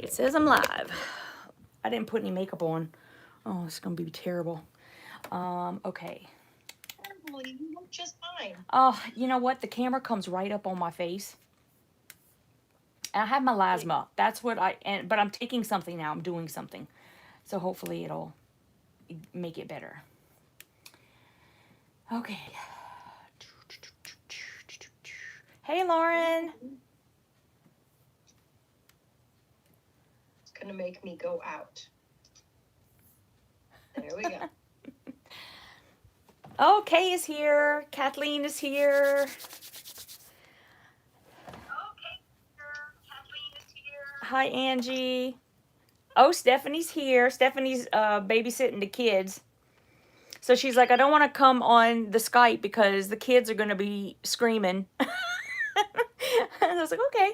It says I'm live. I didn't put any makeup on. Oh, it's going to be terrible. Okay. You look just fine. Oh, you know what? The camera comes right up on my face. I have melasma. That's what but I'm taking something now. I'm doing something. So hopefully it'll make it better. Okay. Hey, Lauren. It's going to make me go out. There we go. Oh, Kay is here. Kathleen is here. Hi, Angie. Oh, Stephanie's here. Stephanie's babysitting the kids. So she's like, I don't want to come on the Skype because the kids are going to be screaming. And I was like, okay.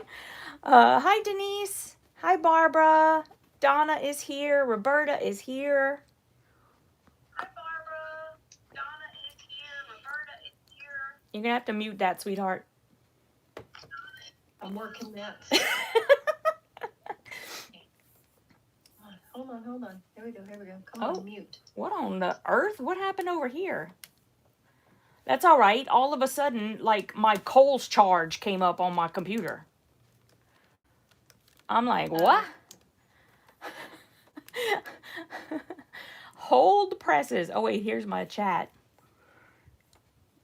Hi, Denise. Hi, Barbara. Donna is here. Roberta is here. Hi, Barbara. Donna is here. Roberta is here. You're going to have to mute that, sweetheart. I'm working that. Hold on. Here we go. Come on, mute. What on the earth? What happened over here? That's all right. All of a sudden, like, my Kohl's charge came up on my computer. I'm like, what? Hold presses. Oh, wait, here's my chat.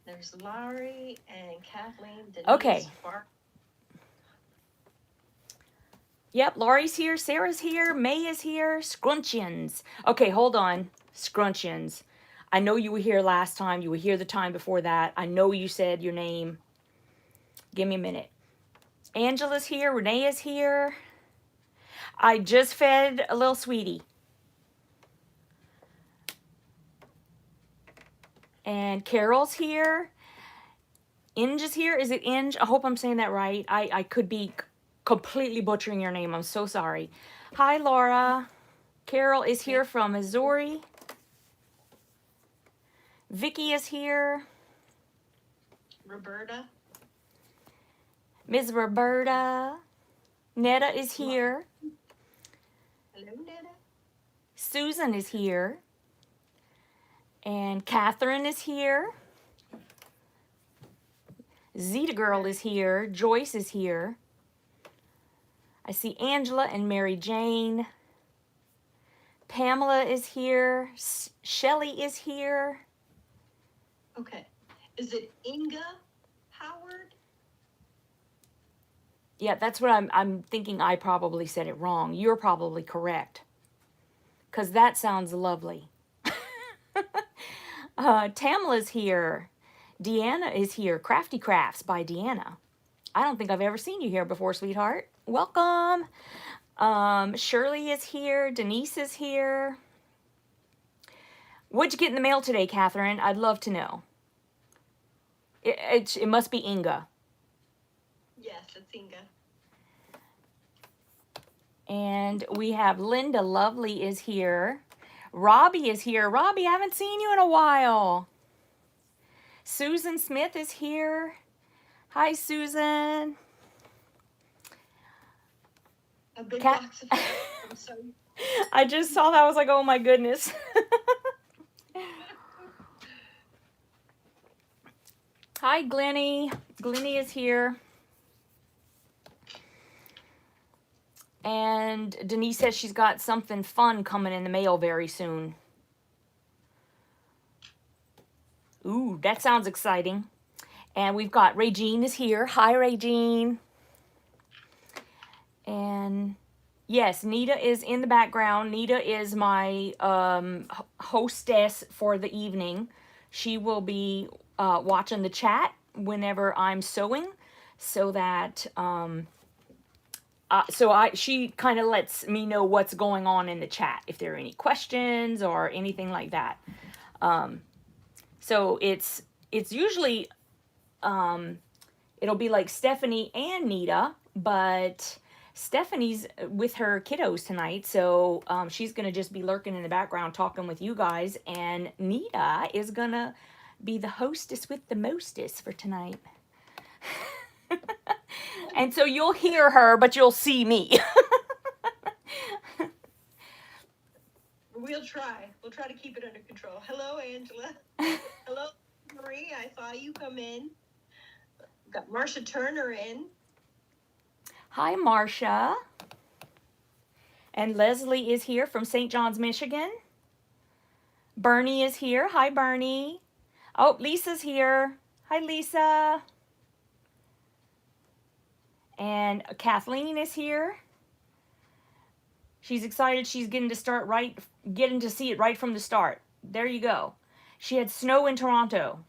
There's Laurie and Kathleen. Denise, okay. Yep, Laurie's here, Sarah's here, May is here, Scrunchions. Okay, hold on, Scrunchions. I know you were here last time. You were here the time before that. I know you said your name. Give me a minute. Angela's here, Renee is here. I just fed a little sweetie. And Carol's here. Inge is here. Is it Inge? I hope I'm saying that right. I could be completely butchering your name. I'm so sorry. Hi, Laura. Carol is here from Missouri. Vicky is here. Roberta. Ms. Roberta. Netta is here. Hello, Netta. Susan is here. And Catherine is here. Zeta Girl is here. Joyce is here. I see Angela and Mary Jane. Pamela is here. Shelly is here. Okay. Is it Inga Howard? Yeah, that's what I'm thinking. I probably said it wrong. You're probably correct. Because that sounds lovely. Tamla's here. Deanna is here. Crafty Crafts by Deanna. I don't think I've ever seen you here before, sweetheart. Welcome. Shirley is here. Denise is here. What'd you get in the mail today, Catherine? I'd love to know. It must be Inga. Yes, it's Inga. And we have Linda Lovely is here. Robbie is here. Robbie, I haven't seen you in a while. Susan Smith is here. Hi, Susan. A big box of I'm sorry. I just saw that. I was like, oh my goodness. Hi, Glennie. Glennie is here. And Denise says she's got something fun coming in the mail very soon. Ooh, that sounds exciting. And we've got Regine is here. Hi, Regine. And yes, Nita is in the background. Nita is my hostess for the evening. She will be watching the chat whenever I'm sewing, so that she kind of lets me know what's going on in the chat if there are any questions or anything like that. So it's usually it'll be like Stephanie and Nita, but Stephanie's with her kiddos tonight, so she's gonna just be lurking in the background talking with you guys, and Nita is gonna be the hostess with the mostest for tonight. And so you'll hear her, but you'll see me. We'll try. We'll try to keep it under control. Hello, Angela. Hello, Marie. I saw you come in. Got Marcia Turner in. Hi, Marcia. And Leslie is here from St. John's, Michigan. Bernie is here. Hi, Bernie. Oh, Lisa's here. Hi, Lisa. And Kathleen is here. She's excited. She's getting to see it right from the start. There you go. She had snow in Toronto.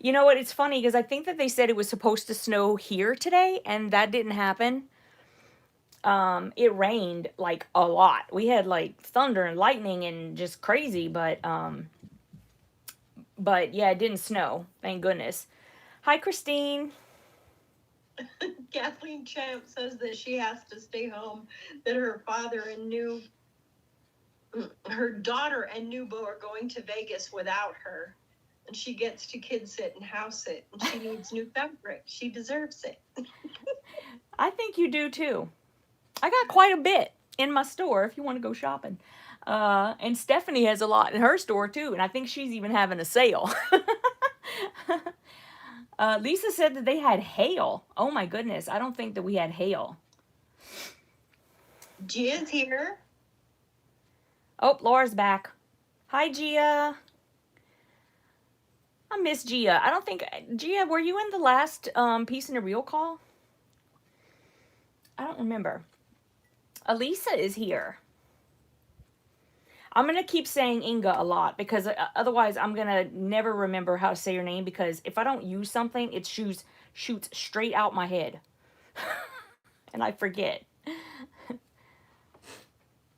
You know what? It's funny because I think that they said it was supposed to snow here today, and that didn't happen. It rained like a lot. We had like thunder and lightning and just crazy, but yeah, it didn't snow. Thank goodness. Hi, Christine. Kathleen Champ says that she has to stay home, that her daughter and new beau are going to Vegas without her. And she gets to kid sit and house sit. And she needs new fabric. She deserves it. I think you do too. I got quite a bit in my store if you want to go shopping. And Stephanie has a lot in her store too. And I think she's even having a sale. Lisa said that they had hail. Oh my goodness. I don't think that we had hail. Gia's here. Oh, Laura's back. Hi, Gia. I miss Gia. I don't think, Gia, were you in the last Piece in a Reel call? I don't remember. Elisa is here. I'm going to keep saying Inga a lot because otherwise I'm going to never remember how to say your name, because if I don't use something, it shoots straight out my head. And I forget.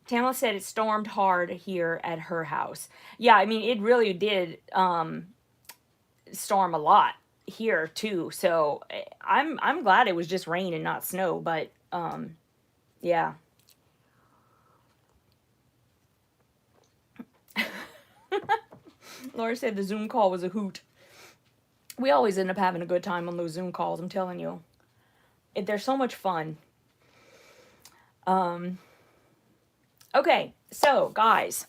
Tamala said it stormed hard here at her house. Yeah, I mean, it really did storm a lot here too. So I'm glad it was just rain and not snow, but yeah. Laura said the Zoom call was a hoot. We always end up having a good time on those Zoom calls, I'm telling you. They're so much fun. Okay, so guys,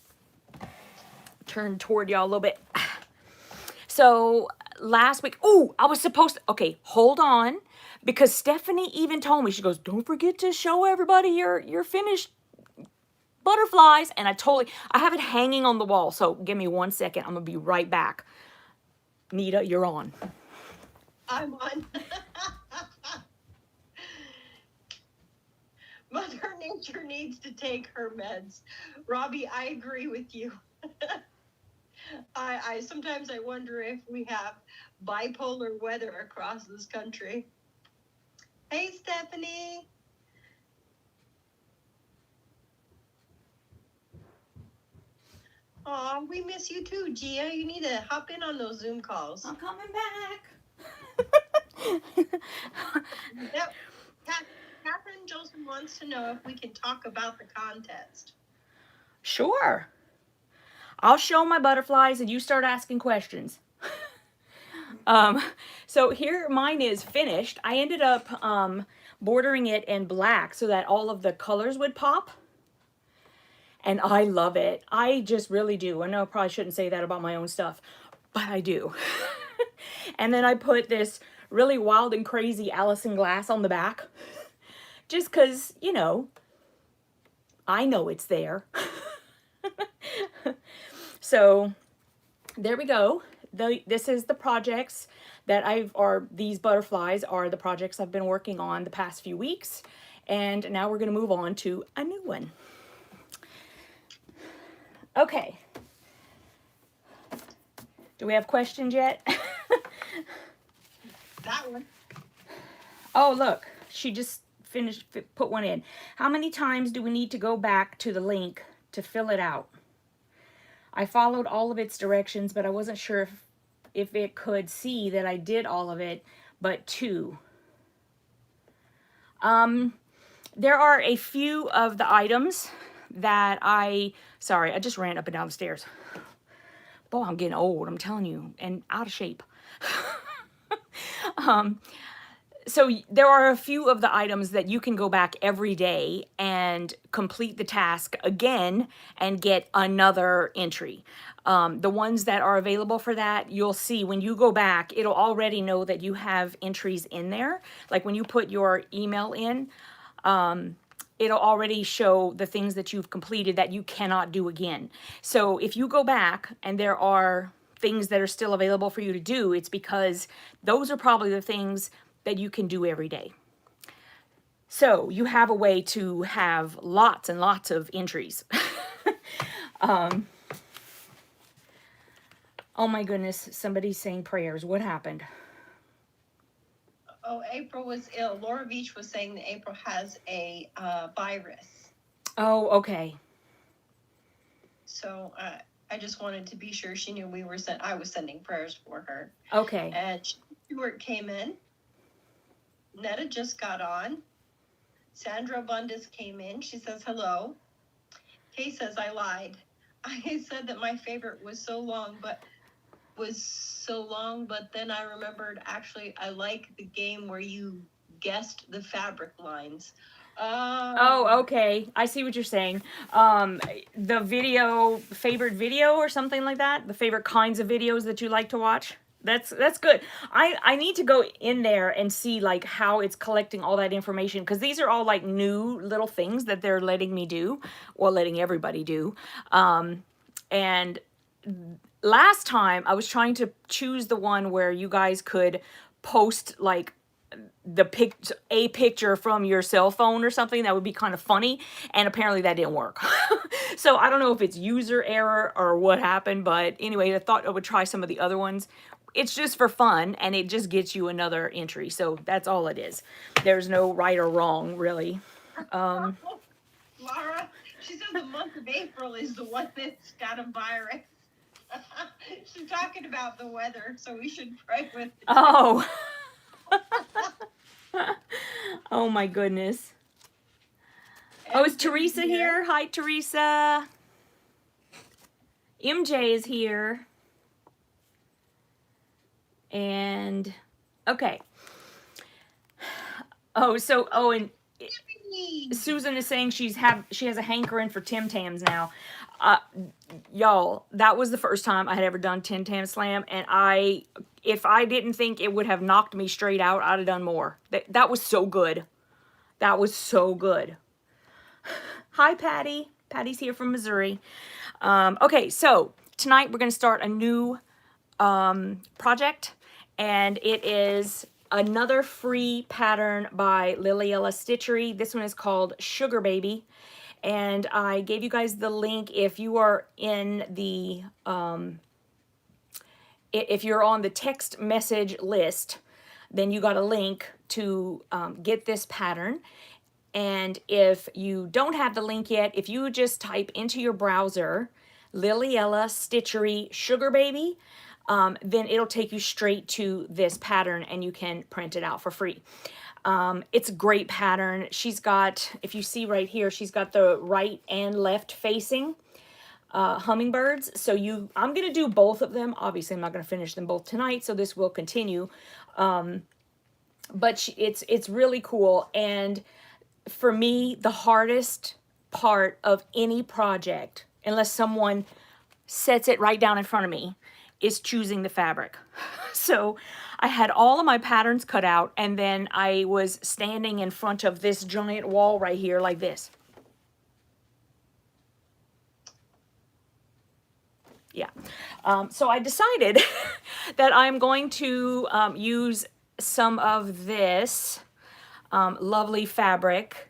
turn toward y'all a little bit. So last week, I was supposed to, okay, hold on, because Stephanie even told me, she goes, don't forget to show everybody your finished butterflies. And I have it hanging on the wall. So give me 1 second. I'm going to be right back. Nita, you're on. I'm on. Mother Nature needs to take her meds. Robbie, I agree with you. I sometimes I wonder if we have bipolar weather across this country. Hey, Stephanie. Aw, we miss you too, Gia. You need to hop in on those Zoom calls. I'm coming back. Yep. Catherine Jolson wants to know if we can talk about the contest. Sure. I'll show my butterflies and you start asking questions. So here mine is finished. I ended up bordering it in black so that all of the colors would pop. And I love it. I just really do. I know I probably shouldn't say that about my own stuff, but I do. And then I put this really wild and crazy Allison glass on the back. Just because, you know, I know it's there. So there we go. This is the projects that these butterflies are the projects I've been working on the past few weeks. And now we're going to move on to a new one. Okay. Do we have questions yet? That one. Oh, look. She just put one in. How many times do we need to go back to the link to fill it out? I followed all of its directions, but I wasn't sure if it could see that I did all of it, but 2. There are a few of the items that sorry, I just ran up and down the stairs. Boy, I'm getting old, I'm telling you, and out of shape. so there are a few of the items that you can go back every day and complete the task again and get another entry. The ones that are available for that, you'll see when you go back, it'll already know that you have entries in there. Like when you put your email in, it'll already show the things that you've completed that you cannot do again. So if you go back and there are things that are still available for you to do, it's because those are probably the things that you can do every day. So you have a way to have lots and lots of entries. Oh my goodness, somebody's saying prayers. What happened? Oh, April was ill. Laura Beach was saying that April has a virus. Oh, okay. So I just wanted to be sure she knew I was sending prayers for her. Okay. And Stuart came in. Netta just got on. Sandra Bundes came in. She says hello. Kay says I lied. I said that my favorite was so long, but then I remembered actually I like the game where you guessed the fabric lines. Oh, okay. I see what you're saying. The favorite video or something like that? The favorite kinds of videos that you like to watch? That's good. I need to go in there and see like how it's collecting all that information, because these are all like new little things that they're letting me do, or letting everybody do. And last time I was trying to choose the one where you guys could post like a picture from your cell phone or something that would be kind of funny, and apparently that didn't work. So I don't know if it's user error or what happened, but anyway, I thought I would try some of the other ones. It's just for fun, and it just gets you another entry, so that's all it is. There's no right or wrong, really. Laura, she says the month of April is the one that's got a virus. She's talking about the weather, so we should pray with it. Oh. Oh my goodness. Oh, is Teresa here? Hi, Teresa. MJ is here. And okay. And Susan is saying she has a hankering for Tim Tams now. Y'all, that was the first time I had ever done Tim Tam Slam, and if I didn't think it would have knocked me straight out, I'd have done more. That was so good. That was so good. Hi, Patty. Patty's here from Missouri. Okay, so tonight we're going to start a new project, and it is another free pattern by Lillyella Stitchery. This one is called Sugar Baby, and I gave you guys the link. If you are in the if you're on the text message list, then you got a link to get this pattern. And if you don't have the link yet, if you just type into your browser Lillyella Stitchery Sugar Baby, then it'll take you straight to this pattern and you can print it out for free. It's a great pattern. She's got, if you see right here, she's got the right and left facing hummingbirds. So I'm going to do both of them. Obviously, I'm not going to finish them both tonight, so this will continue. But it's really cool. And for me, the hardest part of any project, unless someone sets it right down in front of me, is choosing the fabric. So I had all of my patterns cut out, and then I was standing in front of this giant wall right here like this. Yeah. So I decided that I'm going to use some of this lovely fabric.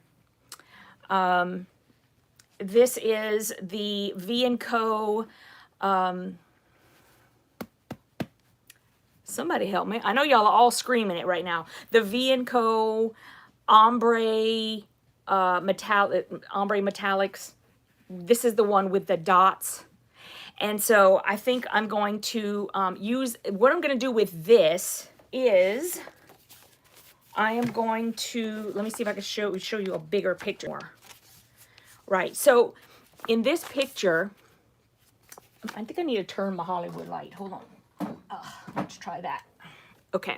This is the V&Co. Somebody help me. I know y'all are all screaming it right now. The V&Co ombre metallics. This is the one with the dots. And so I think I'm going to what I'm going to do with this is I am going to, let me see if I can show you a bigger picture. Right, so in this picture, I think I need to turn my Hollywood light. Hold on. Let's try that. Okay.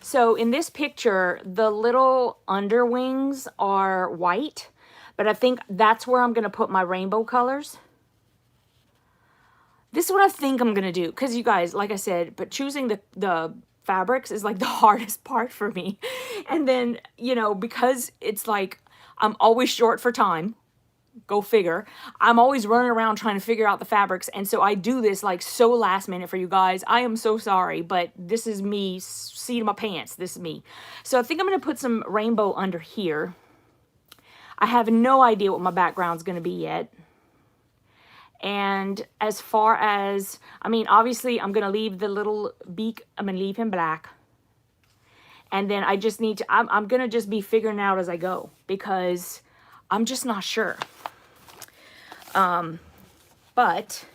So in this picture, the little underwings are white, but I think that's where I'm going to put my rainbow colors. This is what I think I'm going to do. Because you guys, like I said, but choosing the fabrics is like the hardest part for me. And then, you know, because it's like I'm always short for time. Go figure. I'm always running around trying to figure out the fabrics. And so I do this like so last minute for you guys. I am so sorry, but this is me, seat of my pants. This is me. So I think I'm going to put some rainbow under here. I have no idea what my background's going to be yet. And as far as, I mean, obviously I'm going to leave the little beak, I'm going to leave him black. And then I just need to, I'm going to just be figuring it out as I go because I'm just not sure. But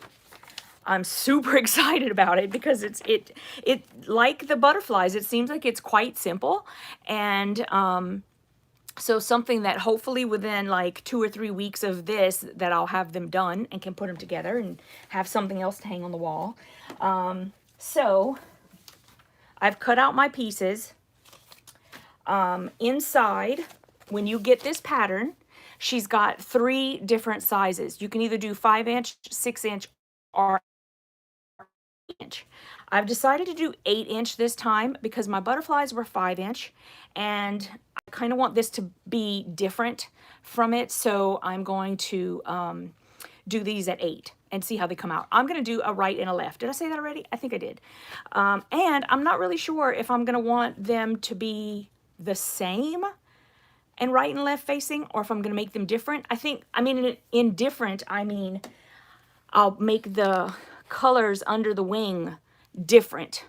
I'm super excited about it because it like the butterflies, it seems like it's quite simple. And, so something that hopefully within like 2 or 3 weeks of this that I'll have them done and can put them together and have something else to hang on the wall. So I've cut out my pieces. Inside, when you get this pattern, she's got 3 different sizes. You can either do 5-inch, 6-inch, or 8-inch. I've decided to do 8-inch this time because my butterflies were 5-inch and I kind of want this to be different from it. So I'm going to do these at 8 and see how they come out. I'm going to do a right and a left. Did I say that already? I think I did. And I'm not really sure if I'm going to want them to be the same and right and left facing or if I'm going to make them different. I mean, in different, I mean, I'll make the colors under the wing different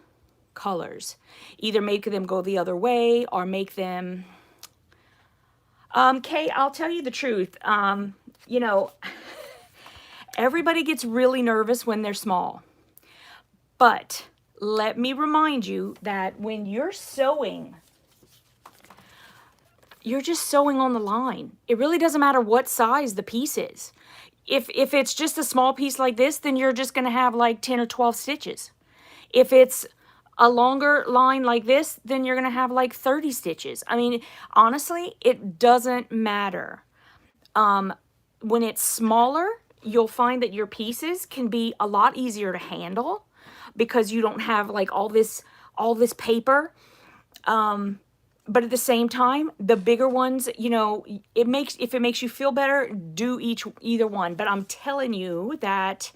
colors. Either make them go the other way or make them... Kay, I'll tell you the truth. You know, everybody gets really nervous when they're small. But let me remind you that when you're sewing, you're just sewing on the line. It really doesn't matter what size the piece is. If it's just a small piece like this, then you're just going to have like 10 or 12 stitches. If it's a longer line like this, then you're going to have like 30 stitches. I mean, honestly, it doesn't matter. When it's smaller, you'll find that your pieces can be a lot easier to handle because you don't have like all this paper. But at the same time, the bigger ones, you know, if it makes you feel better, do either one. But I'm telling you that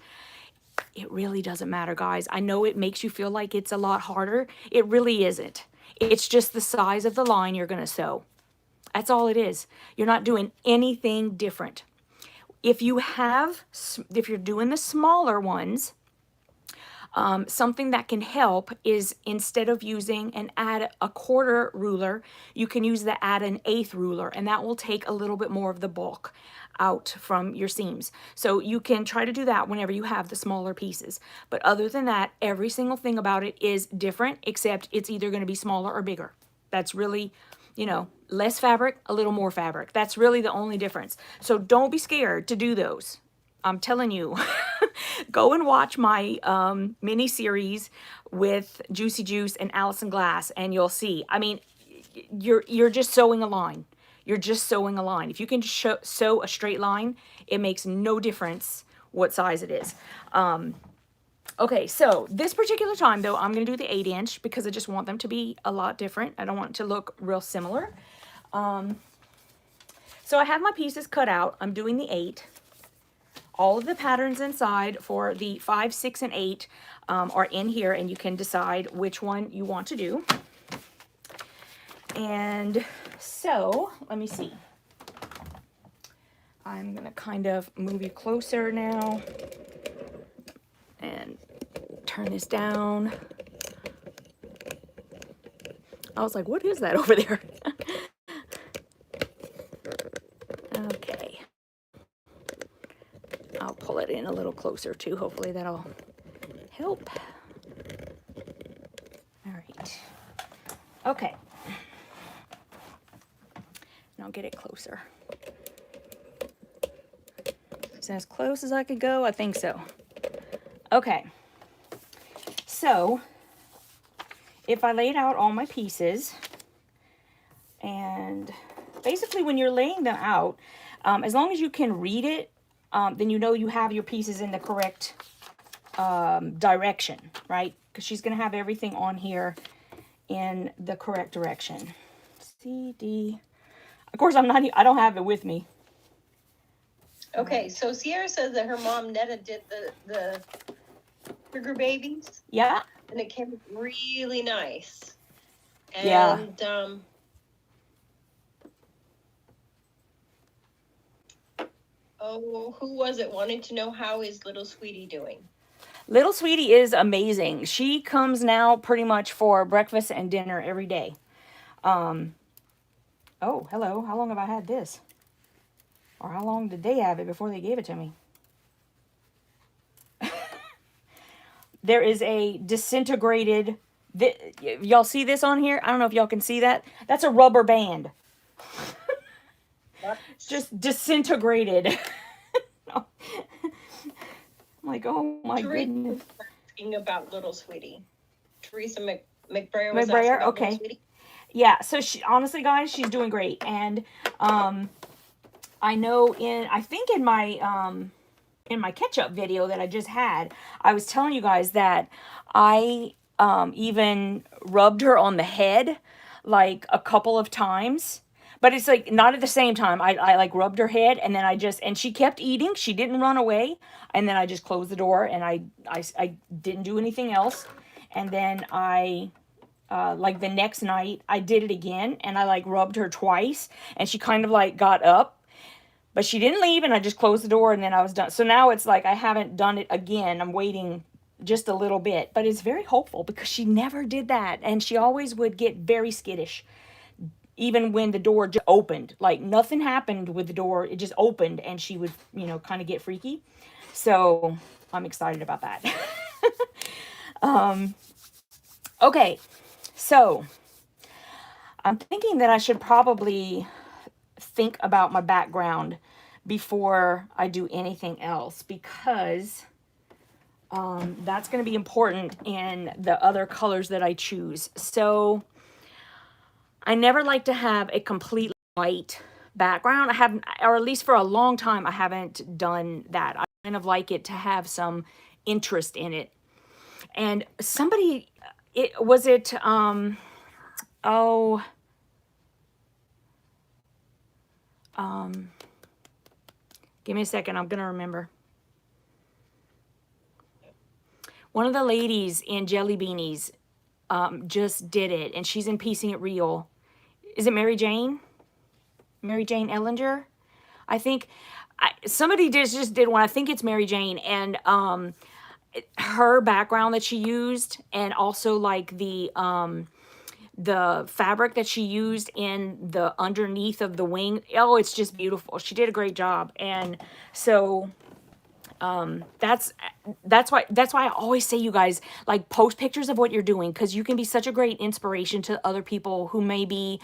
it really doesn't matter, guys. I know it makes you feel like it's a lot harder. It really isn't. It's just the size of the line you're going to sew. That's all it is. You're not doing anything different. If you're doing the smaller ones, something that can help is instead of using an add a quarter ruler, you can use the add an eighth ruler, and that will take a little bit more of the bulk out from your seams. So you can try to do that whenever you have the smaller pieces. But other than that, every single thing about it is different, except it's either going to be smaller or bigger. That's really, you know, less fabric, a little more fabric. That's really the only difference. So don't be scared to do those. I'm telling you, go and watch my mini series with Juicy Juice and Allison Glass, and you'll see. I mean, you're just sewing a line. You're just sewing a line. If you can sew a straight line, it makes no difference what size it is. Okay, so this particular time, though, I'm going to do the 8-inch because I just want them to be a lot different. I don't want it to look real similar. So I have my pieces cut out. I'm doing the 8. All of the patterns inside for the 5, 6, and 8 are in here, and you can decide which one you want to do. And so, let me see. I'm going to kind of move you closer now and turn this down. I was like, what is that over there? Okay. I'll pull it in a little closer too. Hopefully that'll help. All right. Okay. Now get it closer. Is that as close as I could go? I think so. Okay. So if I laid out all my pieces, and basically when you're laying them out, as long as you can read it, then you know you have your pieces in the correct direction, right? Because she's going to have everything on here in the correct direction. C, D. Of course, I don't have it with me. Okay, so Sierra says that her mom, Netta, did the sugar babies. Yeah. And it came really nice. And, Yeah. Oh, who was it wanting to know how is little sweetie doing? Little sweetie is amazing. She comes now pretty much for breakfast and dinner every day. Oh, hello. How long have I had this? Or how long did they have it before they gave it to me? There is a disintegrated... Y'all see this on here? I don't know if y'all can see that. That's a rubber band. Just disintegrated. I'm like, oh my goodness. Asking about little sweetie. Teresa McBrayer was asking about okay. little sweetie. Yeah, so she, honestly, guys, she's doing great. And I know I think in my catch-up video that I just had, I was telling you guys that I even rubbed her on the head like a couple of times. But it's like not at the same time. I like rubbed her head, and then and she kept eating. She didn't run away. And then I just closed the door, and I didn't do anything else. And then like the next night I did it again, and I like rubbed her twice, and she kind of like got up, but she didn't leave, and I just closed the door, and then I was done. So now it's like I haven't done it again. I'm waiting just a little bit, but it's very hopeful because she never did that, and she always would get very skittish. Even when the door just opened, like nothing happened with the door, it just opened, and she would, kind of get freaky. So I'm excited about that. Okay, so I'm thinking that I should probably think about my background before I do anything else, because that's going to be important in the other colors that I choose. So I never like to have a completely white background. I haven't, or at least for a long time, I haven't done that. I kind of like it to have some interest in it. And somebody, give me a second, I'm gonna remember. One of the ladies in Jellybeanies just did it, and she's in Piecing It Real. Is it Mary Jane? Mary Jane Ellinger? I think somebody just did one. I think it's Mary Jane, and her background that she used, and also like the fabric that she used in the underneath of the wing. Oh, it's just beautiful. She did a great job. And so that's why I always say, you guys, like, post pictures of what you're doing, because you can be such a great inspiration to other people who may be,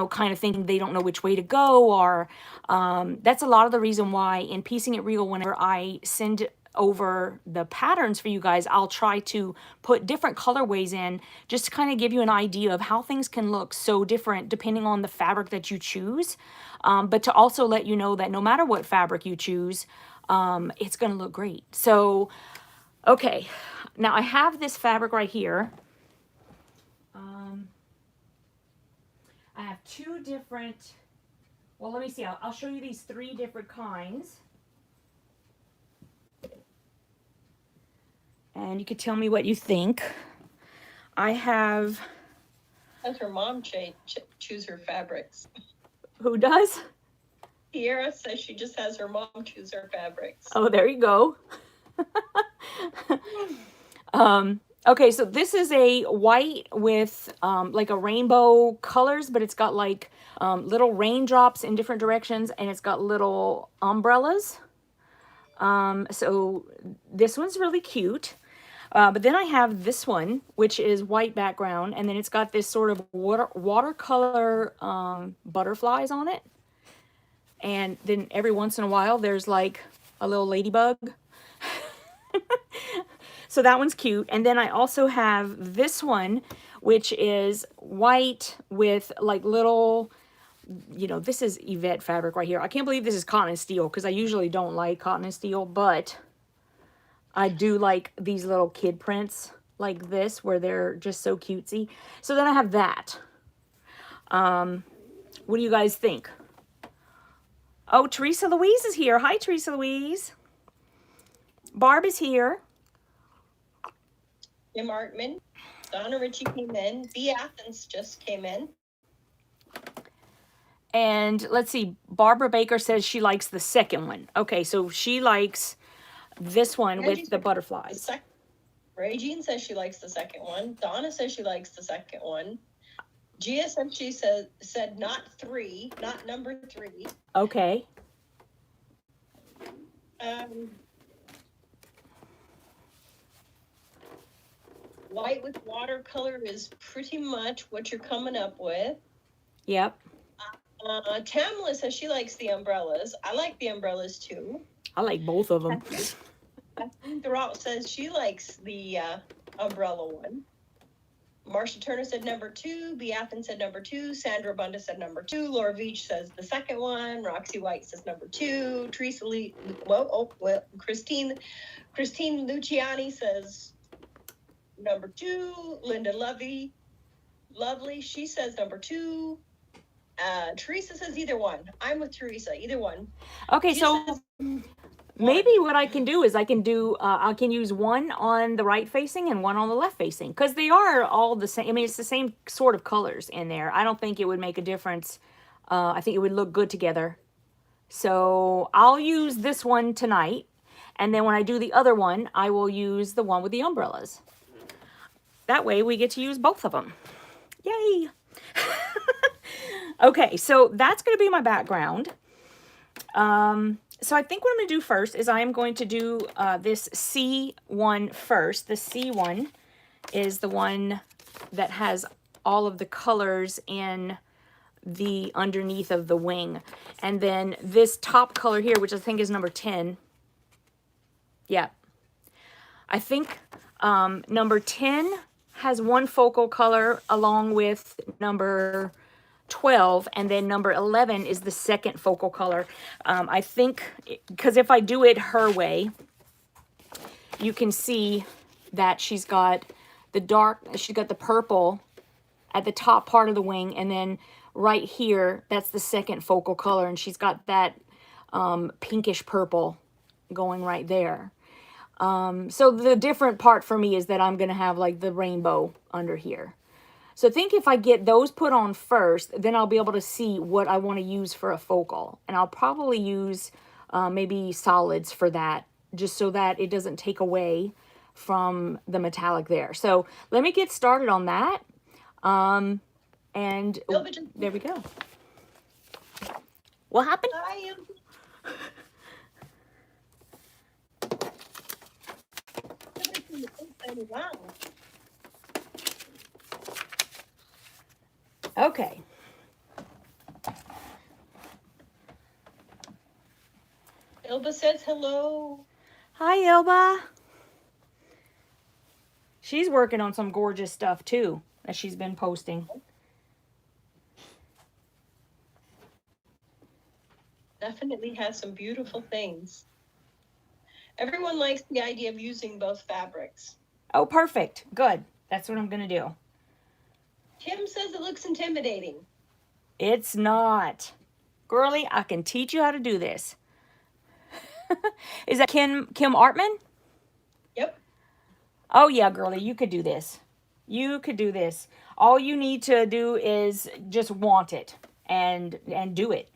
kind of thinking they don't know which way to go. Or that's a lot of the reason why in Piecing It Real, whenever I send over the patterns for you guys, I'll try to put different colorways in, just to kind of give you an idea of how things can look so different depending on the fabric that you choose, but to also let you know that no matter what fabric you choose, it's going to look great. So okay, now I have this fabric right here. I have two different, well, let me see, I'll show you these three different kinds. And you could tell me what you think. I have... Has her mom choose her fabrics. Who does? Sierra says she just has her mom choose her fabrics. Oh, there you go. Okay, so this is a white with like a rainbow colors, but it's got like little raindrops in different directions, and it's got little umbrellas. So this one's really cute. But then I have this one, which is white background, and then it's got this sort of watercolor butterflies on it. And then every once in a while, there's like a little ladybug. So that one's cute. And then I also have this one, which is white with like little, you know, this is Yvette fabric right here. I can't believe this is cotton and steel because I usually don't like cotton and steel, but I do like these little kid prints like this where they're just so cutesy. So then I have that. What do you guys think? Oh, Teresa Louise is here. Hi, Teresa Louise. Barb is here. Jim Artman. Donna Ritchie came in. B. Athens just came in. And let's see, Barbara Baker says she likes the second one. Okay, so she likes this one with the butterflies. Regine says she likes the second one. Donna says she likes the second one. Gia said she said not 3, not number 3. Okay. White with watercolor is pretty much what you're coming up with. Yep. Tamla says she likes the umbrellas. I like the umbrellas too. I like both of them. Throughout says she likes the umbrella one. Marcia Turner said number 2. B. Athens said number 2. Sandra Bunda said number 2. Laura Veach says the second one. Roxy White says number 2. Teresa Lee, Christine Luciani says number 2. Linda Lovely, she says number 2. Teresa says either one. I'm with Teresa, either one. Okay, so maybe what I can do is I can use one on the right facing and one on the left facing because they are all the same. I mean, it's the same sort of colors in there. I don't think it would make a difference. I think it would look good together. So I'll use this one tonight. And then when I do the other one, I will use the one with the umbrellas. That way we get to use both of them. Yay! Okay, so that's going to be my background. So I think what I'm going to do first is I am going to do this C1 first. The C1 is the one that has all of the colors in the underneath of the wing. And then this top color here, which I think is number 10. Yeah. I think number 10 has one focal color along with number 12, and then number 11 is the second focal color. I think, because if I do it her way, you can see that she's got the purple at the top part of the wing, and then right here, that's the second focal color, and she's got that pinkish purple going right there. So the different part for me is that I'm going to have like the rainbow under here. So I think if I get those put on first, then I'll be able to see what I want to use for a focal. And I'll probably use maybe solids for that, just so that it doesn't take away from the metallic there. So let me get started on that. And there we go. What happened? Okay. Ilba says hello. Hi, Ilba. She's working on some gorgeous stuff too that she's been posting. Definitely has some beautiful things. Everyone likes the idea of using both fabrics. Oh, perfect. Good. That's what I'm going to do. Tim says it looks intimidating. It's not. Girly, I can teach you how to do this. Is that Kim Artman? Yep. Oh, yeah, girly, you could do this. You could do this. All you need to do is just want it and do it.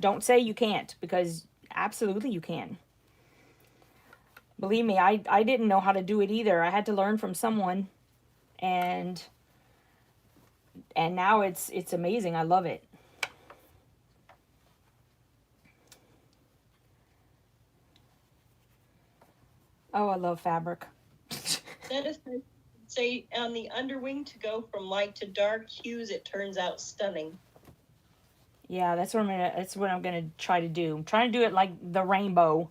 Don't say you can't, because absolutely you can. Believe me, I didn't know how to do it either. I had to learn from someone, and now it's amazing. I love it. Oh, I love fabric. Dennis say on the underwing to go from light to dark hues, it turns out stunning. Yeah, that's what I'm gonna try to do. I'm trying to do it like the rainbow.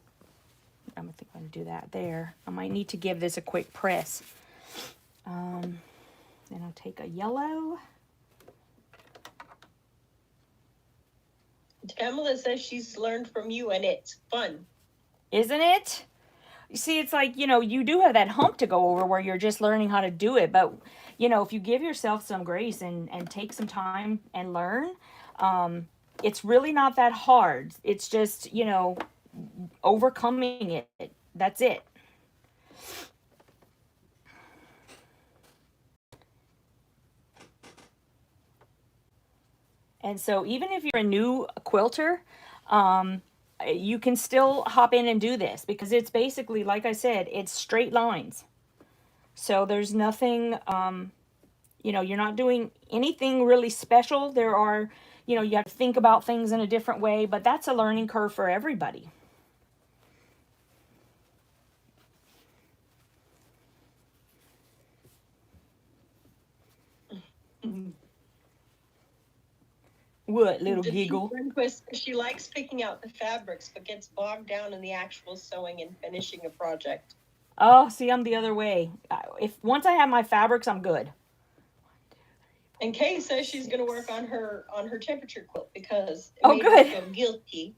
I'm gonna do that there. I might need to give this a quick press. Then I'll take a yellow. Pamela says she's learned from you and it's fun. Isn't it? You see, it's like, you do have that hump to go over where you're just learning how to do it. But, if you give yourself some grace and take some time and learn, it's really not that hard. It's just, overcoming it. That's it. And so even if you're a new quilter, you can still hop in and do this because it's basically, like I said, it's straight lines. So there's nothing, you're not doing anything really special. There are, you have to think about things in a different way, but that's a learning curve for everybody. What, little giggle? She likes picking out the fabrics, but gets bogged down in the actual sewing and finishing a project. Oh, see, I'm the other way. Once I have my fabrics, I'm good. And Kay says she's going to work on her temperature quilt because it made good. her feel guilty.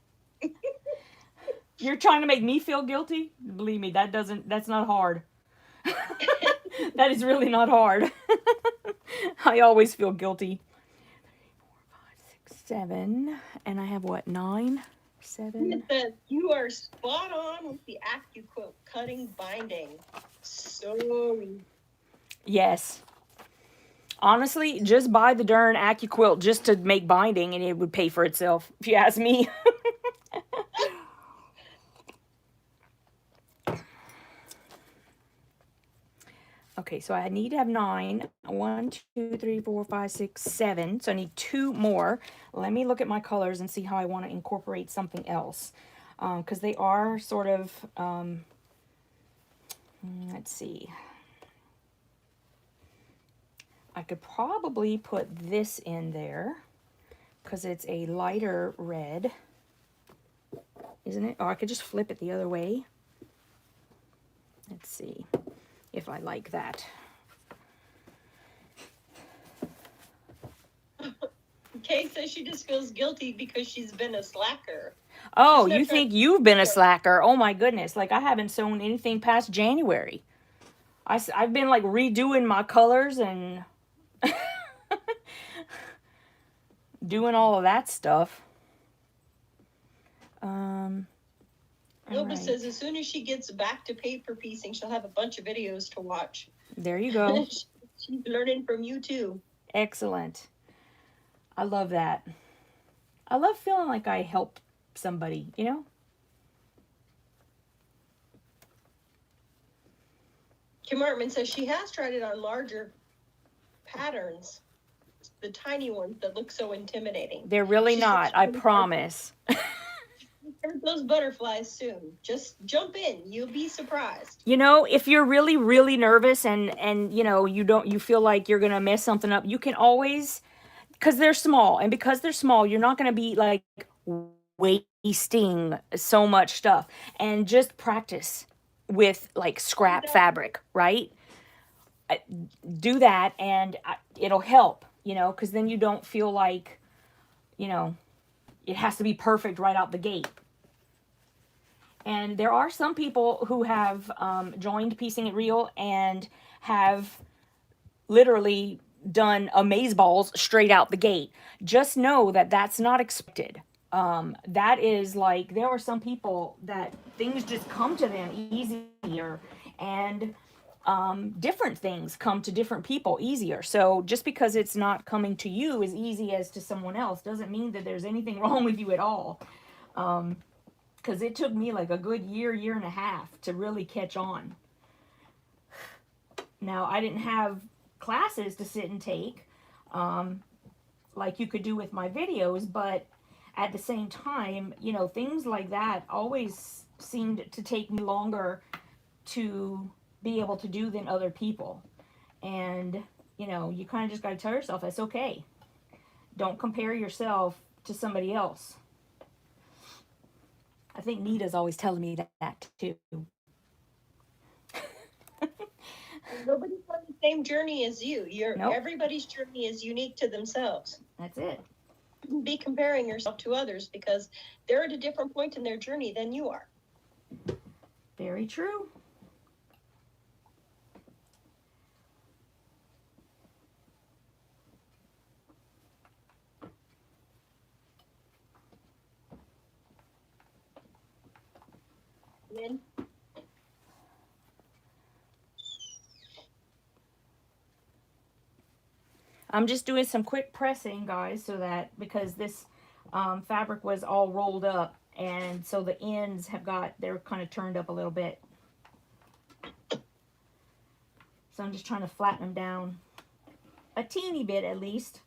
You're trying to make me feel guilty? Believe me, that's not hard. That is really not hard. I always feel guilty. 7, and I have what, 9, 7. You are spot on with the AccuQuilt cutting binding. Sorry. Yes. Honestly, just buy the darn AccuQuilt just to make binding, and it would pay for itself, if you ask me. Okay, so I need to have 9. 1, 2, 3, 4, 5, 6, 7. So I need 2 more. Let me look at my colors and see how I want to incorporate something else. Because they are sort of, let's see. I could probably put this in there because it's a lighter red, isn't it? Or I could just flip it the other way. Let's see if I like that. Kay says she just feels guilty because she's been a slacker. Oh, you think you've been a slacker? Oh my goodness. Like I haven't sewn anything past January. I've been like redoing my colors and doing all of that stuff. Ilba says as soon as she gets back to paper piecing, she'll have a bunch of videos to watch. There you go. She's learning from you too. Excellent. I love that. I love feeling like I helped somebody, Kim Hartman says she has tried it on larger patterns, the tiny ones that look so intimidating. They're really not, I promise. Those butterflies soon. Just jump in. You'll be surprised. If you're really, really nervous and you feel like you're going to mess something up, you can always, because they're small, and because they're small, you're not going to be like wasting so much stuff, and just practice with like scrap fabric, right? Do that and it'll help, because then you don't feel like, it has to be perfect right out the gate. And there are some people who have joined Piecing It Real and have literally done amazeballs straight out the gate. Just know that that's not expected. That is like, there are some people that things just come to them easier, and different things come to different people easier. So just because it's not coming to you as easy as to someone else doesn't mean that there's anything wrong with you at all. Because it took me like a good year and a half to really catch on. Now, I didn't have classes to sit and take like you could do with my videos, but at the same time, things like that always seemed to take me longer to be able to do than other people. And, you kind of just got to tell yourself that's okay. Don't compare yourself to somebody else. I think Nita's always telling me that too. Nobody's on the same journey as you. Nope. Everybody's journey is unique to themselves. That's it. You shouldn't be comparing yourself to others because they're at a different point in their journey than you are. Very true. Then I'm just doing some quick pressing, guys, so that because this fabric was all rolled up, and so the ends they're kind of turned up a little bit. So I'm just trying to flatten them down a teeny bit at least.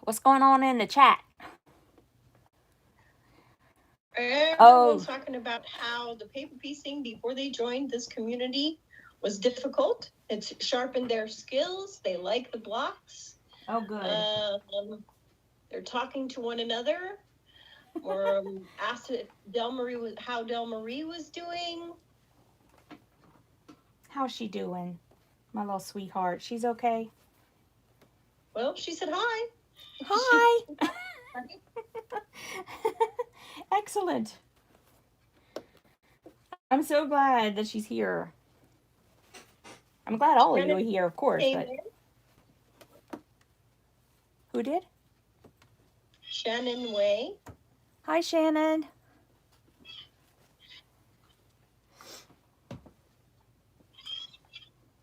What's going on in the chat? Everyone's talking about how the paper piecing before they joined this community was difficult. It's sharpened their skills. They like the blocks. Oh, good. They're talking to one another. Or asked if how Del Marie was doing. How's she doing? My little sweetheart. She's okay? Well, she said hi. Hi. Excellent. I'm so glad that she's here. I'm glad all of you are here, of course. But who did? Shannon Way. Hi, Shannon.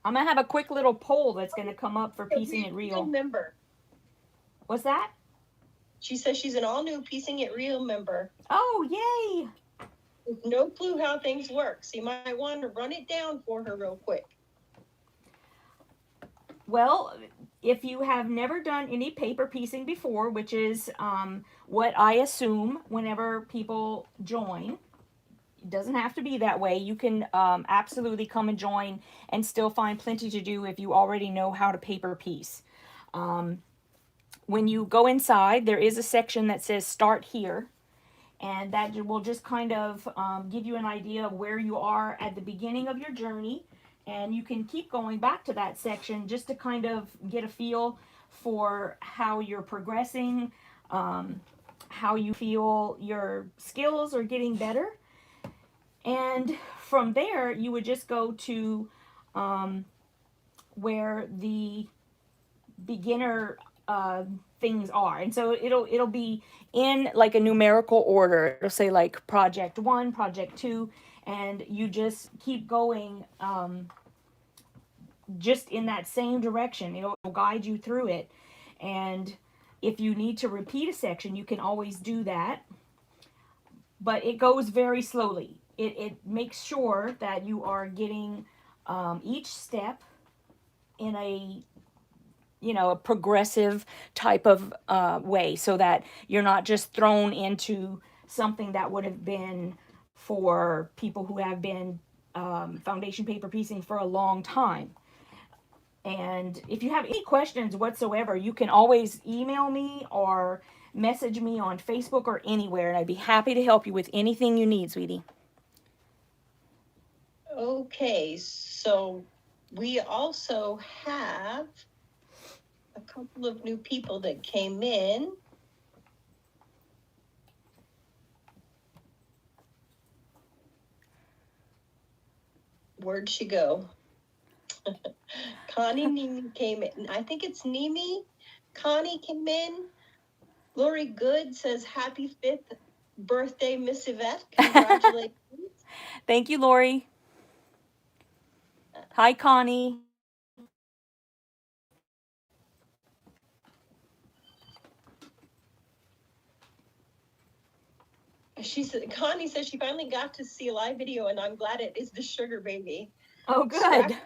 I'm going to have a quick little poll that's going to come up for Piecing It Real. Member. What's that? She says she's an all-new Piecing It Real member. Oh, yay. With no clue how things work. So you might want to run it down for her real quick. Well, if you have never done any paper piecing before, which is what I assume whenever people join, it doesn't have to be that way. You can absolutely come and join and still find plenty to do if you already know how to paper piece. When you go inside, there is a section that says start here. And that will just kind of give you an idea of where you are at the beginning of your journey. And you can keep going back to that section just to kind of get a feel for how you're progressing, how you feel your skills are getting better. And from there, you would just go to where the beginner things are. And so it'll be in like a numerical order. It'll say like project 1, project 2, and you just keep going just in that same direction. It'll guide you through it. And if you need to repeat a section, you can always do that. But it goes very slowly. It makes sure that you are getting each step in a progressive type of way, so that you're not just thrown into something that would have been for people who have been foundation paper piecing for a long time. And if you have any questions whatsoever, you can always email me or message me on Facebook or anywhere, and I'd be happy to help you with anything you need, sweetie. Okay, so we also have a couple of new people that came in. Where'd she go? Connie Nimi came in. I think it's Nimi. Connie came in. Lori Good says, happy 5th birthday, Miss Yvette. Congratulations. Thank you, Lori. Hi, Connie. Connie says she finally got to see a live video, and I'm glad it is the sugar baby. Oh, good.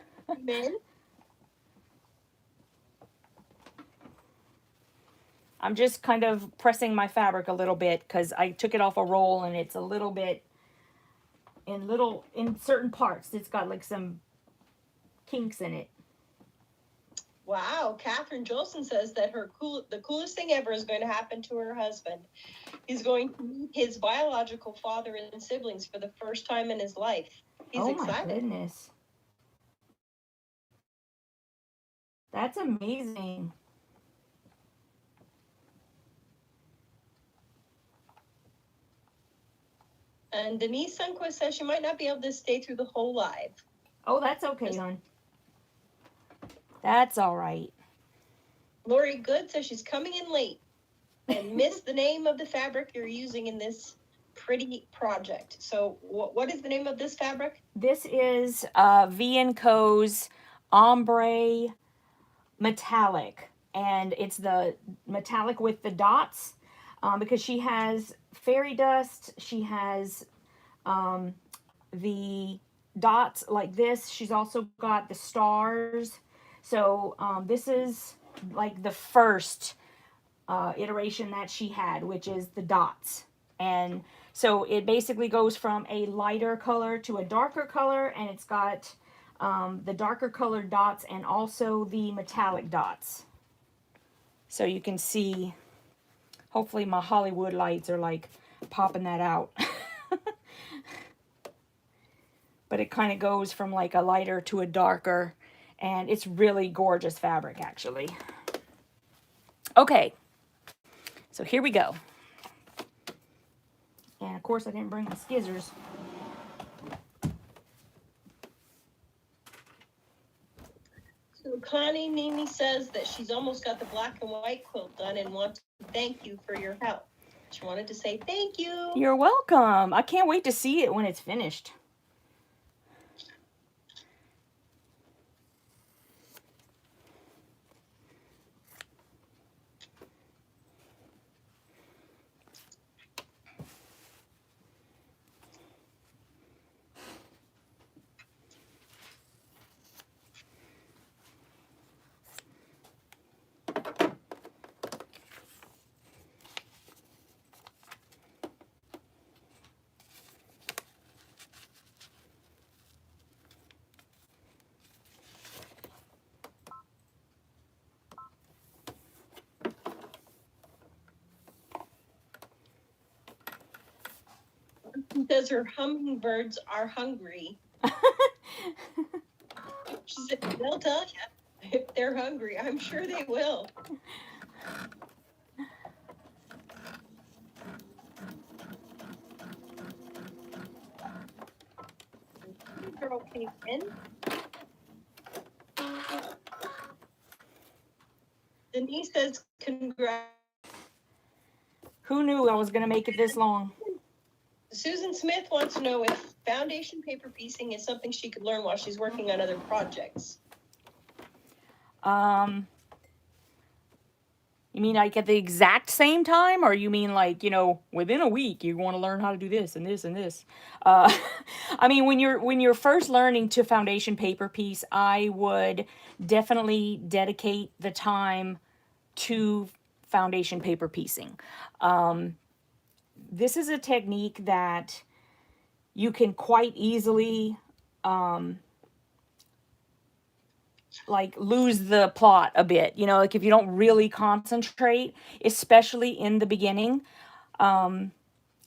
I'm just kind of pressing my fabric a little bit because I took it off a roll and it's a little bit in certain parts. It's got like some kinks in it. Wow, Catherine Jolson says that the coolest thing ever is going to happen to her husband. He's going to meet his biological father and siblings for the first time in his life. He's excited. My goodness. That's amazing. And Denise Sunquist says she might not be able to stay through the whole live. Oh, that's okay, hon. That's all right. Lori Good says she's coming in late and missed the name of the fabric you're using in this pretty project. So what is the name of this fabric? This is V&Co's Ombre Metallic, and it's the metallic with the dots, because she has fairy dust, she has the dots like this, she's also got the stars. So this is like the first iteration that she had, which is the dots. And so it basically goes from a lighter color to a darker color, and it's got the darker colored dots and also the metallic dots. So you can see, hopefully my Hollywood lights are like popping that out. But it kind of goes from like a lighter to a darker, and it's really gorgeous fabric actually. Okay, so here we go. And of course I didn't bring my scissors. So Connie Nini says that she's almost got the black and white quilt done and wants to thank you for your help. She wanted to say thank you. You're welcome. I can't wait to see it when it's finished. She says her hummingbirds are hungry. She said, they'll tell you if they're hungry. I'm sure they will. Girl came in. Denise says, congrats. Who knew I was going to make it this long? Susan Smith wants to know if foundation paper piecing is something she could learn while she's working on other projects. You mean like at the exact same time, or you mean like, you know, within a week you want to learn how to do this and this and this? I mean, when you're first learning to foundation paper piece, I would definitely dedicate the time to foundation paper piecing. This is a technique that you can quite easily like lose the plot a bit, you know, like if you don't really concentrate, especially in the beginning. And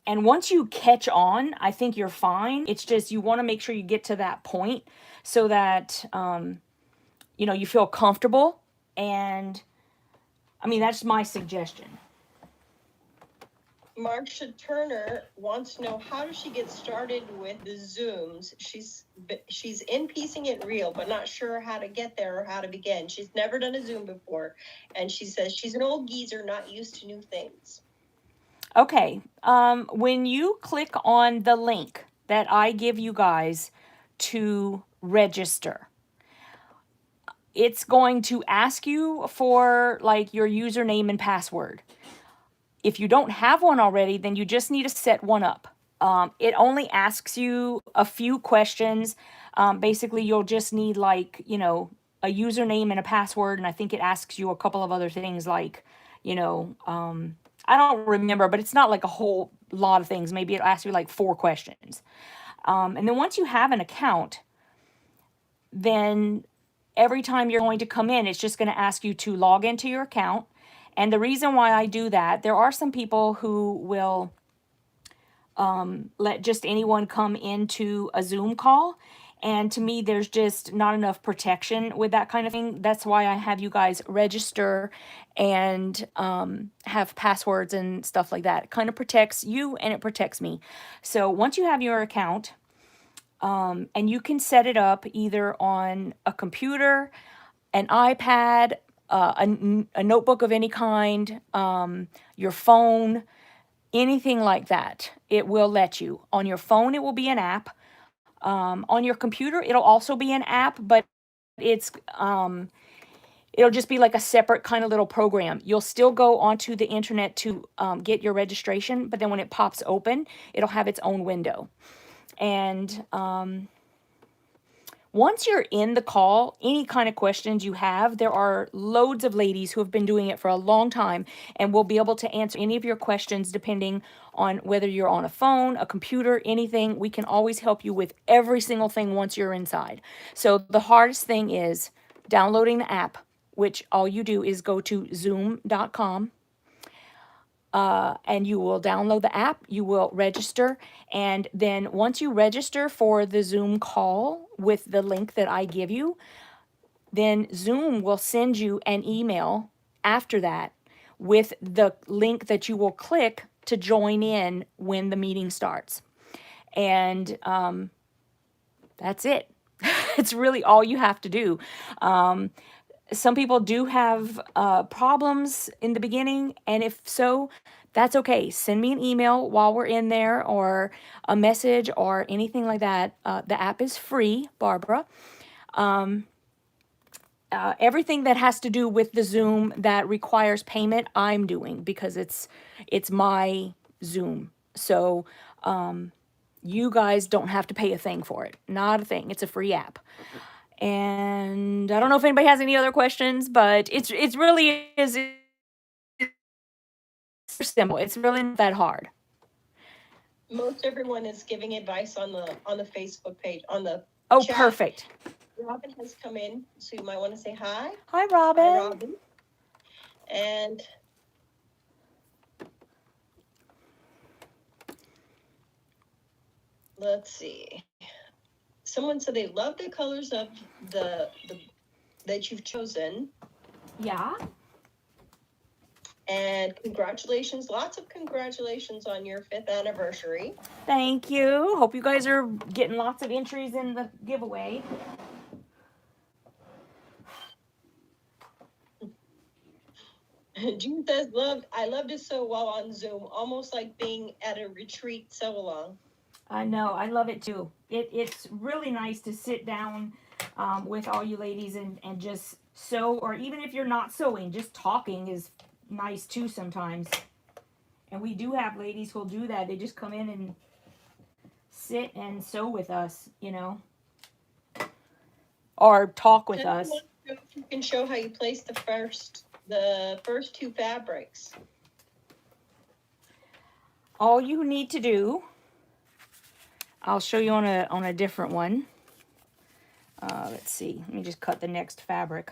once you catch on, I think you're fine. It's just you want to make sure you get to that point so that you know, you feel comfortable. And I mean, that's my suggestion. Marcia Turner wants to know, how does she get started with the zooms? She's in piecing it real, but not sure how to get there or how to begin. She's never done a zoom before, and she says she's an old geezer, not used to new things. Okay, when you click on the link that I give you guys to register, it's going to ask you for like your username and password. If you don't have one already, then you just need to set one up. It only asks you a few questions. Basically, you'll just need like, you know, a username and a password. And I think it asks you a couple of other things like, you know, I don't remember, but it's not like a whole lot of things. Maybe it'll ask you like 4 questions. And then once you have an account, then every time you're going to come in, it's just going to ask you to log into your account. And the reason why I do that, there are some people who will let just anyone come into a Zoom call. And to me, there's just not enough protection with that kind of thing. That's why I have you guys register and have passwords and stuff like that. It kind of protects you and it protects me. So once you have your account, and you can set it up either on a computer, an iPad, a notebook of any kind, your phone, anything like that. It will let you. On your phone, it will be an app. On your computer, it'll also be an app, but it's it'll just be like a separate kind of little program. You'll still go onto the internet to get your registration, but then when it pops open, it'll have its own window. And once you're in the call, any kind of questions you have, there are loads of ladies who have been doing it for a long time and will be able to answer any of your questions depending on whether you're on a phone, a computer, anything. We can always help you with every single thing once you're inside. So the hardest thing is downloading the app, which all you do is go to zoom.com. And you will download the app, you will register, and then once you register for the Zoom call with the link that I give you, then Zoom will send you an email after that with the link that you will click to join in when the meeting starts. And that's it. It's really all you have to do. Some people do have problems in the beginning, and if so, that's okay. Send me an email while we're in there, or a message, or anything like that. The app is free, Barbara. Everything that has to do with the Zoom that requires payment, I'm doing because it's my Zoom. So you guys don't have to pay a thing for it. Not a thing. It's a free app. And I don't know if anybody has any other questions, but it's really is simple. It's really not that hard. Most everyone is giving advice on the Facebook page, on the Oh, chat. perfect. Robin has come in, so you might want to say hi. Hi, Robin. Hi, Robin. And let's see. Someone said they love the colors of the that you've chosen. Yeah. And congratulations, lots of congratulations on your 5th anniversary. Thank you. Hope you guys are getting lots of entries in the giveaway. June says, I loved it so well on Zoom, almost like being at a retreat sew along. I know. I love it too. It's really nice to sit down with all you ladies and just sew, or even if you're not sewing, just talking is nice too sometimes. And we do have ladies who'll do that. They just come in and sit and sew with us, you know, or talk with us. If you can show how you place the first 2 fabrics. All you need to do, I'll show you on a different one. Let's see. Let me just cut the next fabric.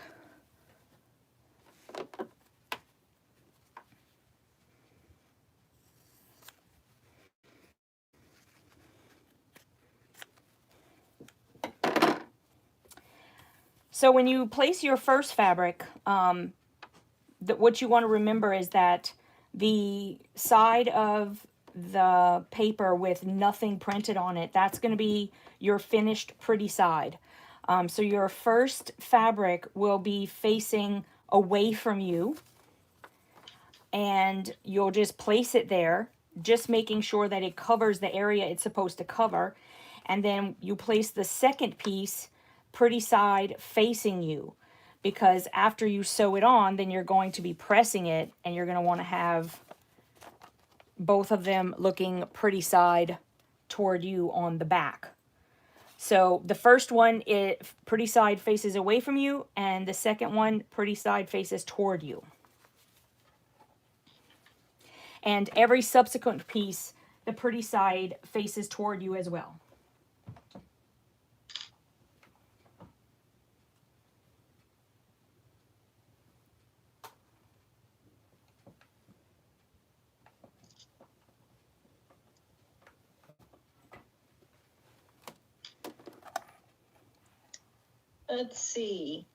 So when you place your first fabric, what you want to remember is that the side of the paper with nothing printed on it, that's going to be your finished pretty side. So your first fabric will be facing away from you, and you'll just place it there, just making sure that it covers the area it's supposed to cover. And then you place the second piece pretty side facing you, because after you sew it on, then you're going to be pressing it, and you're going to want to have both of them looking pretty side toward you on the back. So the first one, pretty side faces away from you, and the second one, pretty side faces toward you. And every subsequent piece, the pretty side faces toward you as well. Let's see.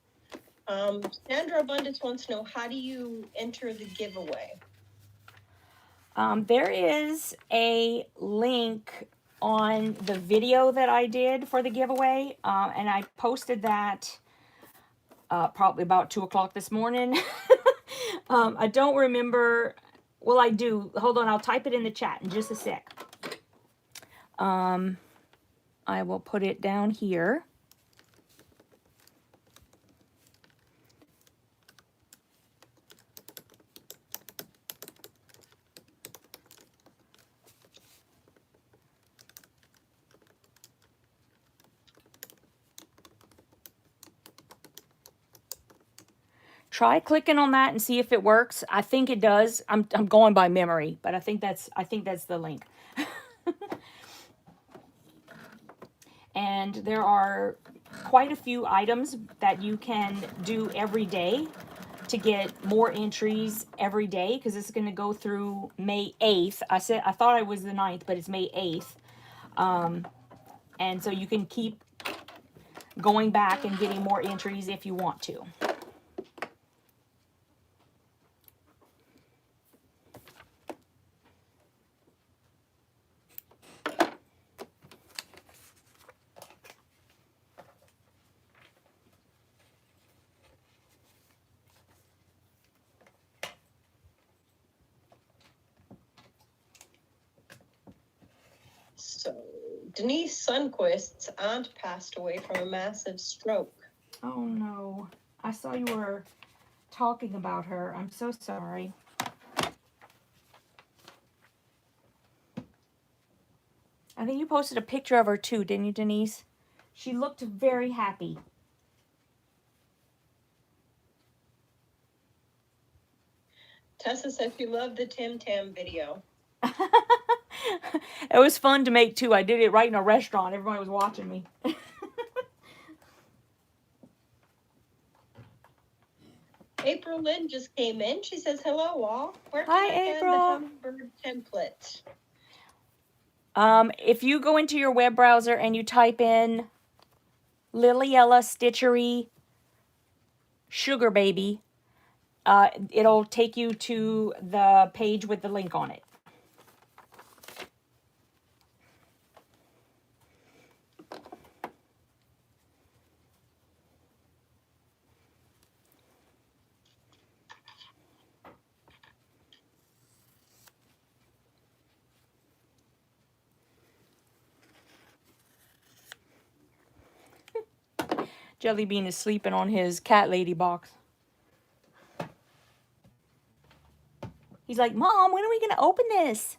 Sandra Abundance wants to know, how do you enter the giveaway? There is a link on the video that I did for the giveaway, and I posted that probably about 2 o'clock this morning. I don't remember. Well, I do. Hold on, I'll type it in the chat in just a sec. I will put it down here. Try clicking on that and see if it works. I think it does. I'm going by memory, but I think that's the link. And there are quite a few items that you can do every day to get more entries every day, because it's going to go through May 8th. I thought it was the 9th, but it's May 8th. And so you can keep going back and getting more entries if you want to. So, Denise Sunquist's aunt passed away from a massive stroke. Oh no. I saw you were talking about her. I'm so sorry. I think you posted a picture of her too, didn't you, Denise? She looked very happy. Tessa said she loved the Tim Tam video. It was fun to make too. I did it right in a restaurant. Everybody was watching me. April Lynn just came in. She says, hello all. Where can Hi, I find April. the hummingbird template? If you go into your web browser and you type in Lillyella Stitchery Sugar Baby, it'll take you to the page with the link on it. Jellybean is sleeping on his cat lady box. He's like, Mom, when are we going to open this?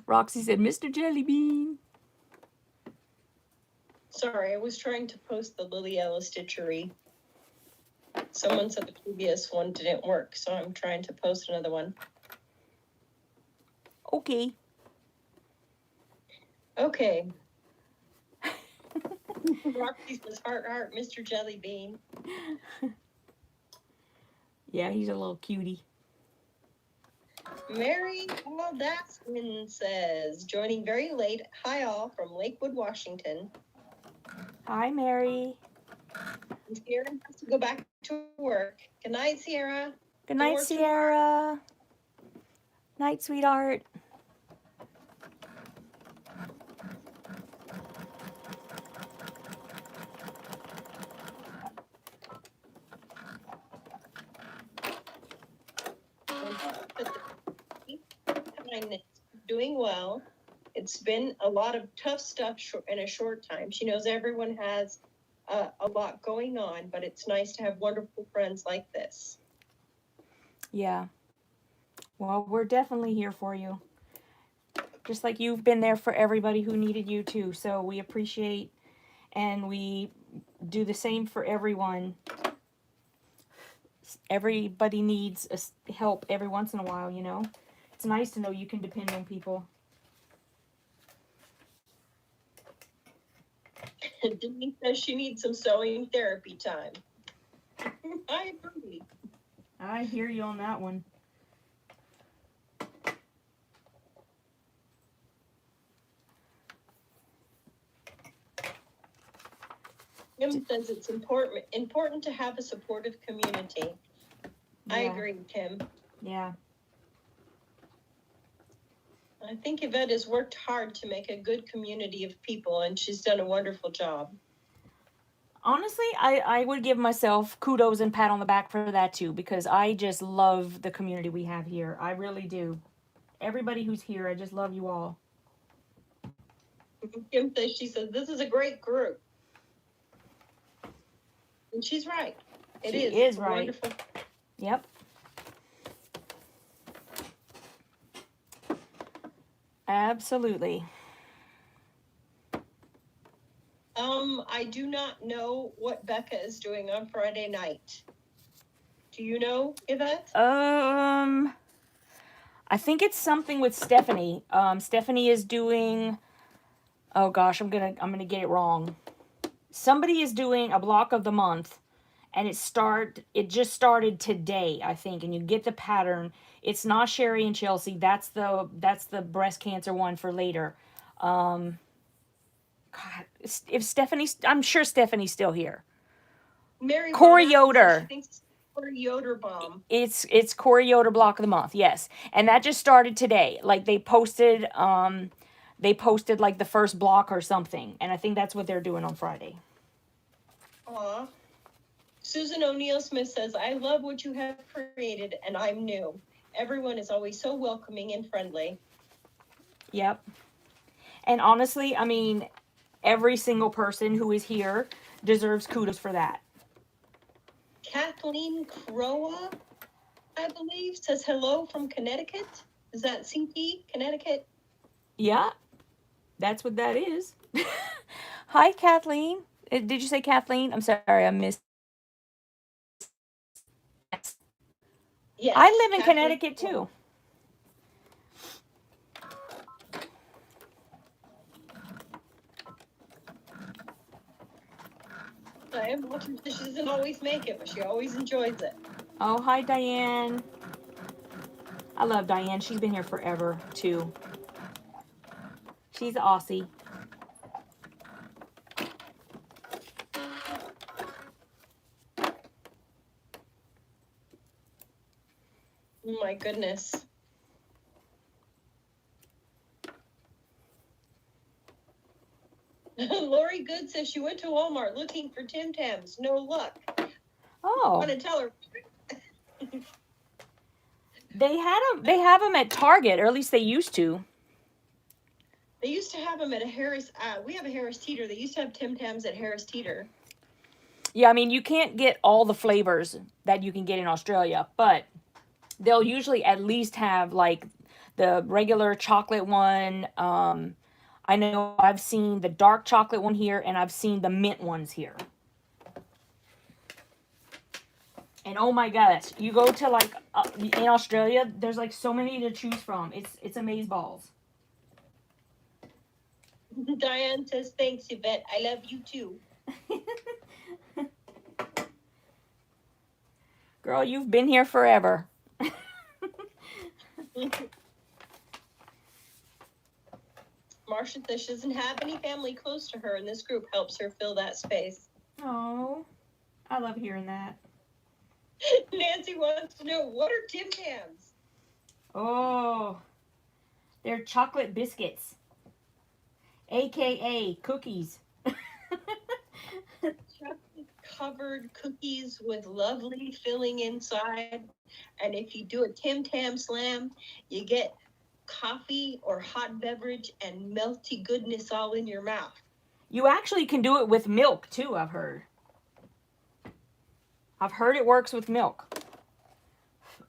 Roxy said, Mr. Jellybean. Sorry, I was trying to post the Lillyella Stitchery. Someone said the previous one didn't work, so I'm trying to post another one. Okay. Okay. Roxy says, heart, heart, Mr. Jellybean. Yeah, he's a little cutie. Mary Aldaskin says, joining very late. Hi all from Lakewood, Washington. Hi, Mary. And Sierra has to go back to work. Good night, Sierra. Good night, Sierra. Night, sweetheart. Doing well. It's been a lot of tough stuff in a short time. She knows everyone has a lot going on, but it's nice to have wonderful friends like this. Yeah. Well, we're definitely here for you. Just like you've been there for everybody who needed you too. So we appreciate and we do the same for everyone. Everybody needs help every once in a while, you know. It's nice to know you can depend on people. Denise says she needs some sewing therapy time. I agree. I hear you on that one. Kim says it's important to have a supportive community. Yeah. I agree, Kim. Yeah. I think Yvette has worked hard to make a good community of people, and she's done a wonderful job. Honestly, I would give myself kudos and pat on the back for that too, because I just love the community we have here. I really do. Everybody who's here, I just love you all. Kim says, this is a great group. And she's right. It is. She is right. Wonderful. Yep. Absolutely. I do not know what Becca is doing on Friday night. Do you know, Yvette? I think it's something with Stephanie. Stephanie is doing, oh gosh, I'm gonna get it wrong. Somebody is doing a block of the month, and it just started today, I think, and you get the pattern. It's not Sherry and Chelsea. That's the breast cancer one for later. God, if Stephanie's, I'm sure Stephanie's still here. Mary Corey Yoder. She thinks it's Corey Yoder bomb. It's Corey Yoder block of the month, yes. And that just started today. Like they posted like the first block or something. And I think that's what they're doing on Friday. Aw. Susan O'Neill Smith says, I love what you have created, and I'm new. Everyone is always so welcoming and friendly. Yep. And honestly, I mean, every single person who is here deserves kudos for that. Kathleen Crowa, I believe, says hello from Connecticut. Is that CP, Connecticut? Yeah, that's what that is. Hi, Kathleen. Did you say Kathleen? I'm sorry, I missed. Yes. I live in Connecticut too. She doesn't always make it, but she always enjoys it. Oh, hi, Diane. I love Diane. She's been here forever, too. She's Aussie. Oh, my goodness. Lori Good says she went to Walmart looking for Tim Tams. No luck. Oh. I'm going to tell her. They have them at Target, or at least they used to. They used to have them at a Harris. We have a Harris Teeter. They used to have Tim Tams at Harris Teeter. Yeah, I mean, you can't get all the flavors that you can get in Australia, but they'll usually at least have, like, the regular chocolate one. I know I've seen the dark chocolate one here, and I've seen the mint ones here. And oh my gosh, you go to like in Australia, there's like so many to choose from. It's amazeballs. Diane says, thanks, Yvette. I love you too. Girl, you've been here forever. Marcia says she doesn't have any family close to her, and this group helps her fill that space. Oh, I love hearing that. Nancy wants to know, what are Tim Tams? Oh, they're chocolate biscuits, aka cookies. Chocolate-covered cookies with lovely filling inside. And if you do a Tim Tam slam, you get coffee or hot beverage and melty goodness all in your mouth. You actually can do it with milk too, I've heard. I've heard it works with milk.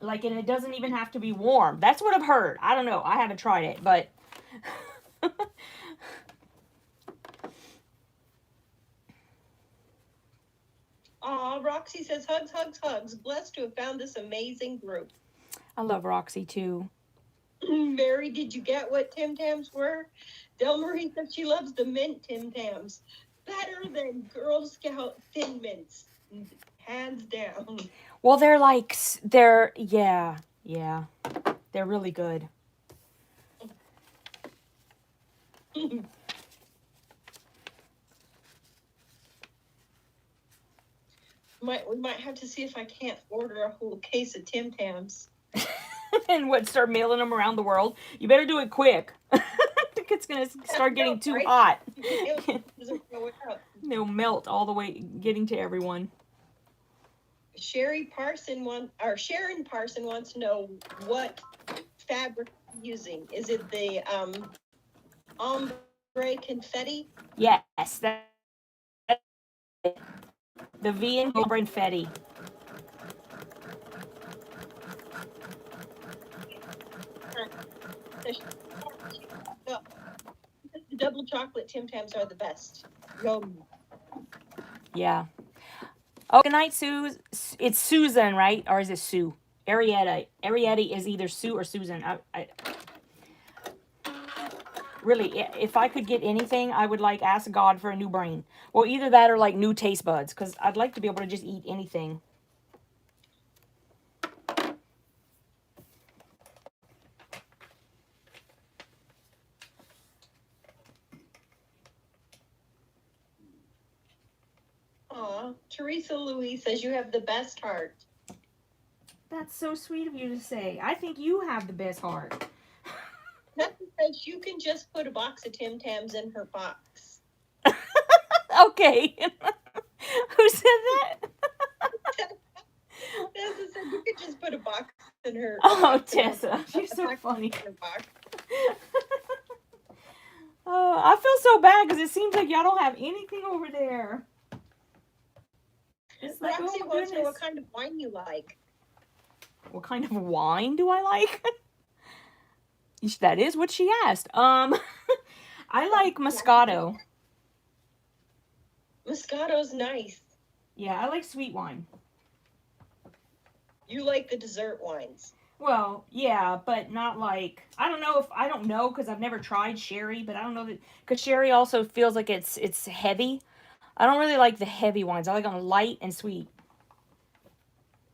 Like, and it doesn't even have to be warm. That's what I've heard. I don't know. I haven't tried it, but Roxy says, hugs, hugs, hugs. Blessed to have found this amazing group. I love Roxy too. Mary, did you get what Tim Tams were? Del Marie said she loves the mint Tim Tams. Better than Girl Scout Thin Mints. Hands down. Well, yeah. They're really good. We might have to see if I can't order a whole case of Tim Tams. And start mailing them around the world. You better do it quick. It's going to start getting too hot. They'll melt all the way getting to everyone. Sharon Parson wants to know what fabric you're using. Is it the ombre confetti? Yes, that's the V and ombre confetti. The double chocolate Tim Tams are the best. Yum. Yeah. Oh, good night, Sue. It's Susan, right? Or is it Sue? Arietta. Arietta is either Sue or Susan. Really, if I could get anything, I would ask God for a new brain. Well, either that or new taste buds, because I'd like to be able to just eat anything. Teresa Louise says you have the best heart. That's so sweet of you to say. I think you have the best heart. That's because you can just put a box of Tim Tams in her box. Okay. Who said that? Tessa said you could just put a box in her. Oh, Tessa, she's so funny. Oh, I feel so bad because it seems like y'all don't have anything over there. It's like, Roxy wants to know what kind of wine you like. What kind of wine do I like? That is what she asked. I like Moscato. Moscato's nice. Yeah, I like sweet wine. You like the dessert wines. Well, yeah, but not I don't know because I've never tried sherry, but I don't know because sherry also feels like it's heavy. I don't really like the heavy wines. I like them light and sweet.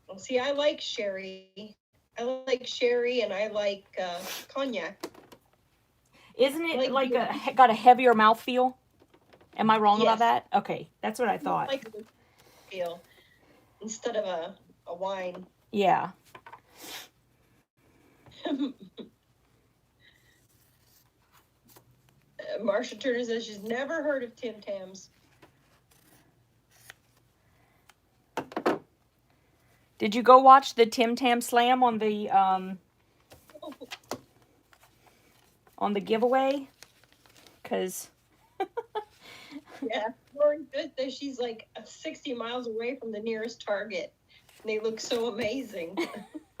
Well, see, I like sherry. I like sherry and I like cognac. Isn't it got a heavier mouthfeel? Am I wrong about that? Okay, that's what I thought. Like a feel instead of a wine. Yeah. Marsha Turner says she's never heard of Tim Tams. Did you go watch the Tim Tam Slam on the giveaway? Because yeah, Lori says she's 60 miles away from the nearest Target. And they look so amazing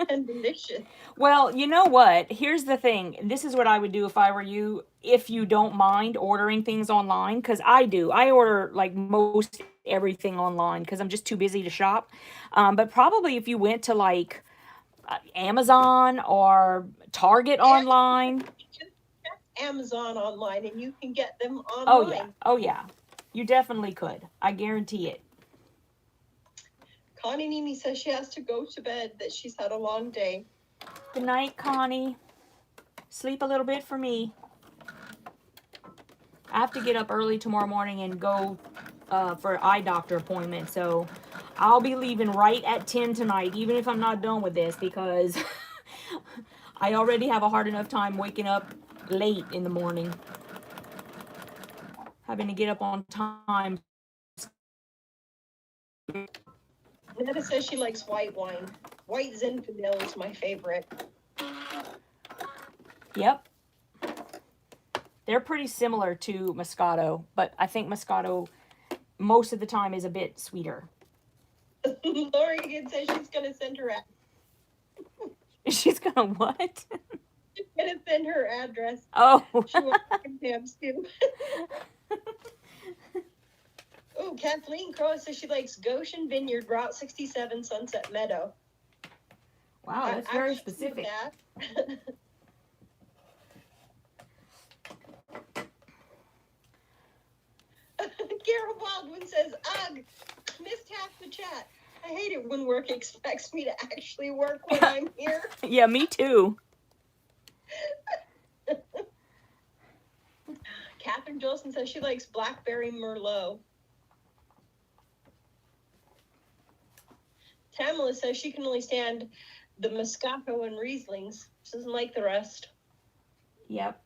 and delicious. Well, you know what? Here's the thing. This is what I would do if I were you, if you don't mind ordering things online, because I do. I order most everything online because I'm just too busy to shop. But probably if you went to Amazon or Target online. Just Amazon online and you can get them online. Oh, yeah. Oh, yeah. You definitely could. I guarantee it. Connie Nimi says she has to go to bed, that she's had a long day. Good night, Connie. Sleep a little bit for me. I have to get up early tomorrow morning and go for an eye doctor appointment. So I'll be leaving right at 10 tonight, even if I'm not done with this, because I already have a hard enough time waking up late in the morning. Having to get up on time. Netta says she likes white wine. White Zinfandel is my favorite. Yep. They're pretty similar to Moscato, but I think Moscato most of the time is a bit sweeter. Lori again says she's going to send her She's going to what? She's going to send her address. Oh. She wants Tim Tams too. Oh, Kathleen Crow says she likes Goshen Vineyard, Route 67, Sunset Meadow. Wow, that's very specific. That. Carol Baldwin says, ugh, missed half the chat. I hate it when work expects me to actually work when I'm here. Yeah, me too. Catherine Jolson says she likes Blackberry Merlot. Tamala says she can only stand the Moscato and Rieslings. She doesn't like the rest. Yep.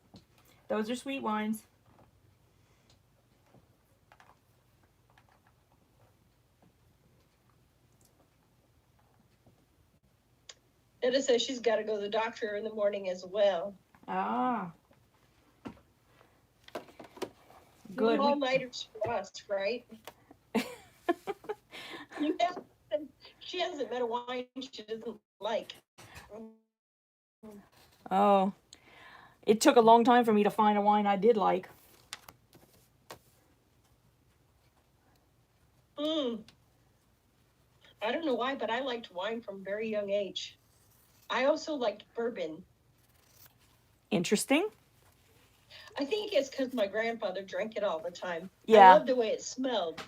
Those are sweet wines. Netta says she's got to go to the doctor in the morning as well. Ah. Good. All-nighters for us, right? Yeah. She hasn't met a wine she doesn't like. Oh. It took a long time for me to find a wine I did like. I don't know why, but I liked wine from a very young age. I also liked bourbon. Interesting. I think it's because my grandfather drank it all the time. Yeah. I loved the way it smelled.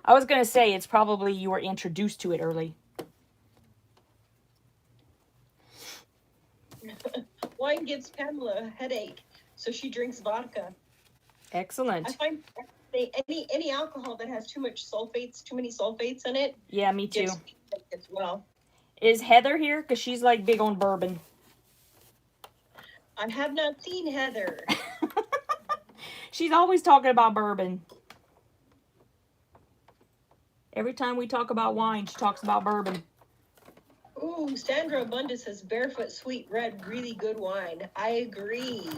I was going to say, it's probably you were introduced to it early. Wine gives Pamela a headache, so she drinks vodka. Excellent. I find any alcohol that has too many sulfates in it. Yeah, me too. As well. Is Heather here? Because she's like big on bourbon. I have not seen Heather. She's always talking about bourbon. Every time we talk about wine, she talks about bourbon. Ooh, Sandra Abundis says Barefoot Sweet Red, really good wine. I agree.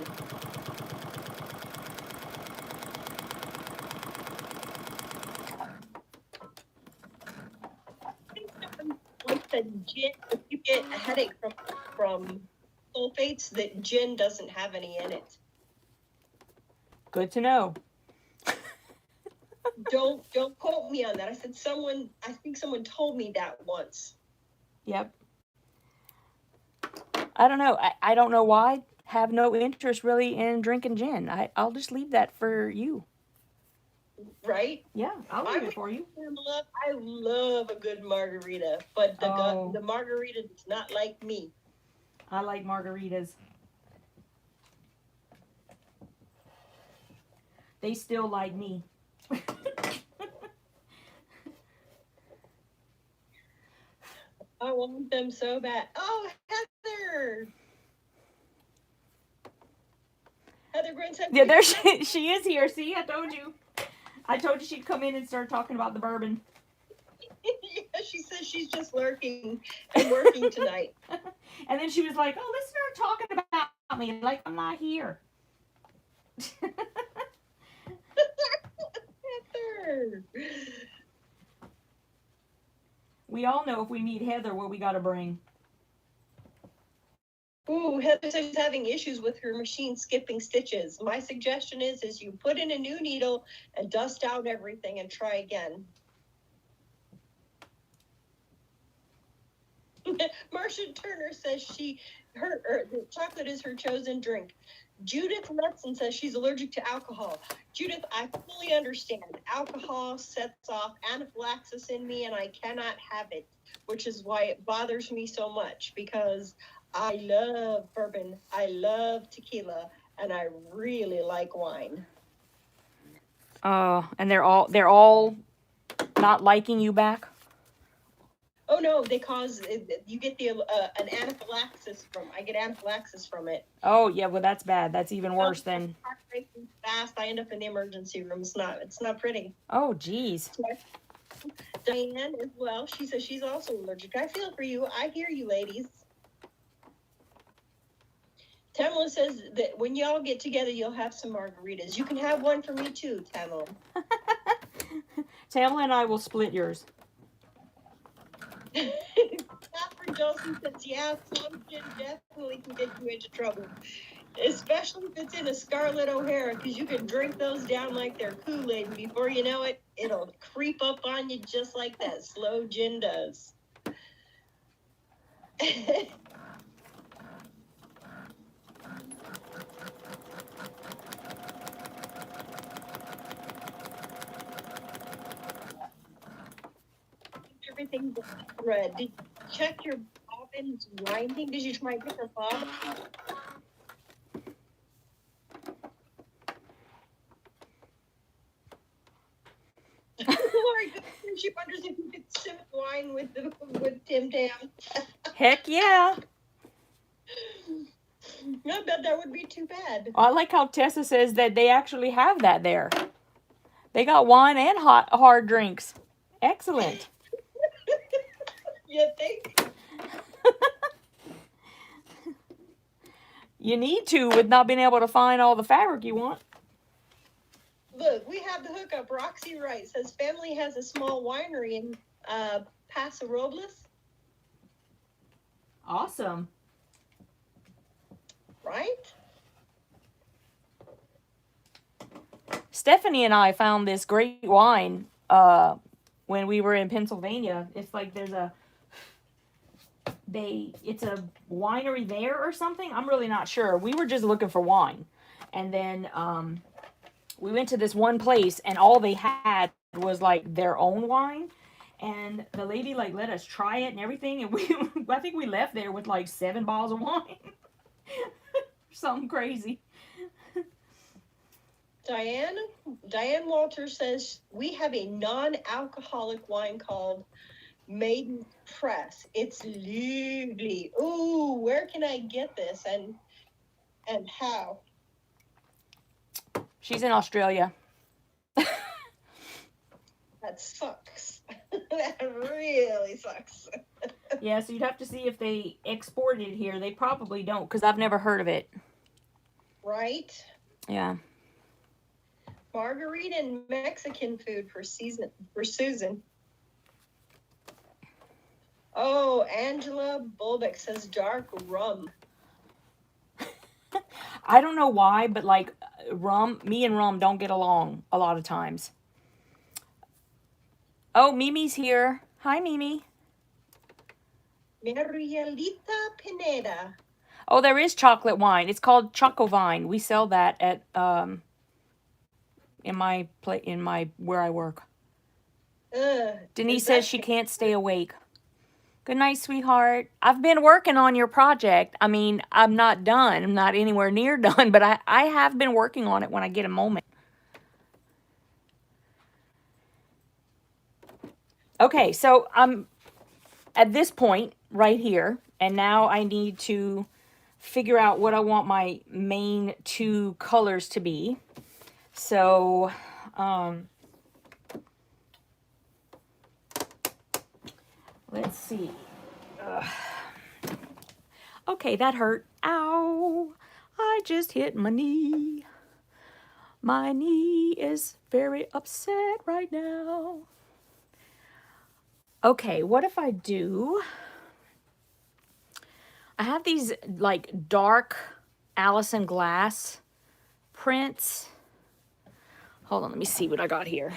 Like the gin, if you get a headache from sulfates, that gin doesn't have any in it. Good to know. Don't quote me on that. I think someone told me that once. Yep. I don't know. I don't know why. Have no interest really in drinking gin. I'll just leave that for you. Right? Yeah, I'll leave it for you. I love a good margarita, but the margarita does not like me. I like margaritas. They still like me. I want them so bad. Oh, Heather! Heather Grant said, yeah, there she is here. See, I told you. I told you she'd come in and start talking about the bourbon. Yeah, she says she's just lurking and working tonight. And then she was like, oh, let's start talking about me. Like, I'm not here. Heather! We all know if we meet Heather what we got to bring. Ooh, Heather says she's having issues with her machine skipping stitches. My suggestion is you put in a new needle and dust out everything and try again. Marcia Turner says the chocolate is her chosen drink. Judith Letson says she's allergic to alcohol. Judith, I fully understand. Alcohol sets off anaphylaxis in me and I cannot have it, which is why it bothers me so much, because I love bourbon, I love tequila, and I really like wine. And they're all not liking you back? Oh no, you get an anaphylaxis I get anaphylaxis from it. Oh yeah, well that's bad. That's even worse than. Fast, I end up in the emergency room. It's not pretty. Oh geez. Diane as well. She says she's also allergic. I feel for you. I hear you, ladies. Tamala says that when y'all get together, you'll have some margaritas. You can have one for me too, Tamala. Tamala and I will split yours. Catherine Johnson says, yeah, some gin definitely can get you into trouble. Especially if it's in a Scarlet O'Hara, because you can drink those down like they're Kool-Aid, and before you know it, it'll creep up on you just like that slow gin does. Everything's red. Did you check your bobbins winding? Did you try different bobbins? Lord, she wonders if you could sip wine with Tim Tam. Heck yeah. I bet that would be too bad. I like how Tessa says that they actually have that there. They got wine and hard drinks. Excellent. You think? You need to with not being able to find all the fabric you want. Look, we have the hookup. Roxy Wright says family has a small winery in Paso Robles. Awesome. Right? Stephanie and I found this great wine when we were in Pennsylvania. It's like it's a winery there or something. I'm really not sure. We were just looking for wine. And then we went to this one place and all they had was like their own wine. And the lady like let us try it and everything. And I think we left there with like 7 bottles of wine. Something crazy. Diane Walters says we have a non-alcoholic wine called Maiden Press. It's lovely. Ooh, where can I get this and how? She's in Australia. That sucks. That really sucks. Yeah, so you'd have to see if they export it here. They probably don't, because I've never heard of it. Right? Yeah. Margarita and Mexican food for Susan. Oh, Angela Bulbeck says dark rum. I don't know why, but like me and rum don't get along a lot of times. Oh, Mimi's here. Hi, Mimi. Marielita Pineda. Oh, there is chocolate wine. It's called Chocovine. We sell that at in my where I work. Denise says she can't stay awake. Good night, sweetheart. I've been working on your project. I mean, I'm not done. I'm not anywhere near done, but I have been working on it when I get a moment. Okay, so I'm at this point right here, and now I need to figure out what I want my main 2 colors to be. So, let's see. Okay, that hurt. Ow! I just hit my knee. My knee is very upset right now. Okay, what if I do... I have these like dark Allison Glass prints. Hold on, let me see what I got here.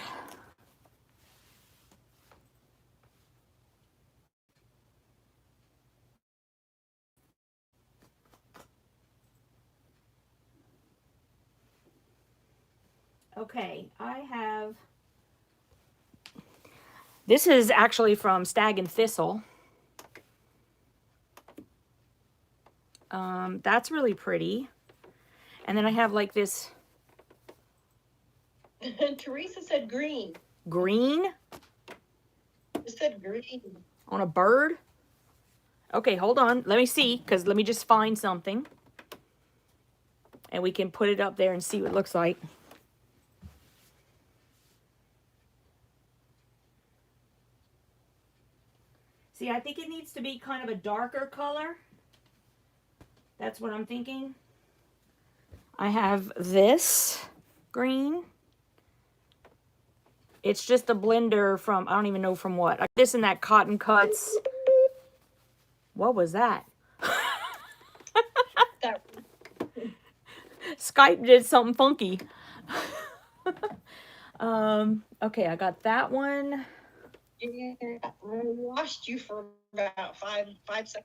Okay, I have... This is actually from Stag and Thistle. That's really pretty. And then I have like this... Teresa said green. Green? It said green. On a bird? Okay, hold on. Let me see, because let me just find something. And we can put it up there and see what it looks like. See, I think it needs to be kind of a darker color. That's what I'm thinking. I have this green. It's just a blender from, I don't even know from what. This and that Cotton Cuts. What was that? Skype did something funky. Okay, I got that one. Yeah, I lost you for about five seconds.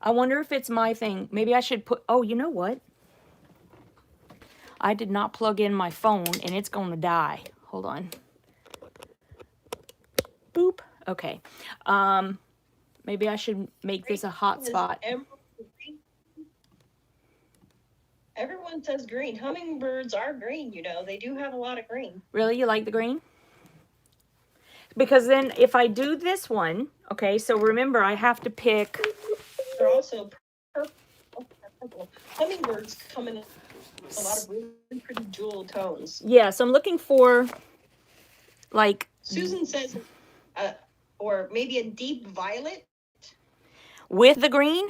I wonder if it's my thing. Maybe I should put, oh, you know what? I did not plug in my phone and it's going to die. Hold on. Boop. Okay. Maybe I should make this a hotspot. Everyone says green. Hummingbirds are green, you know. They do have a lot of green. Really? You like the green? Because then if I do this one, okay, so remember I have to pick. They're also purple. Hummingbirds come in a lot of really pretty jewel tones. Yeah, so I'm looking for like. Susan says, or maybe a deep violet. With the green?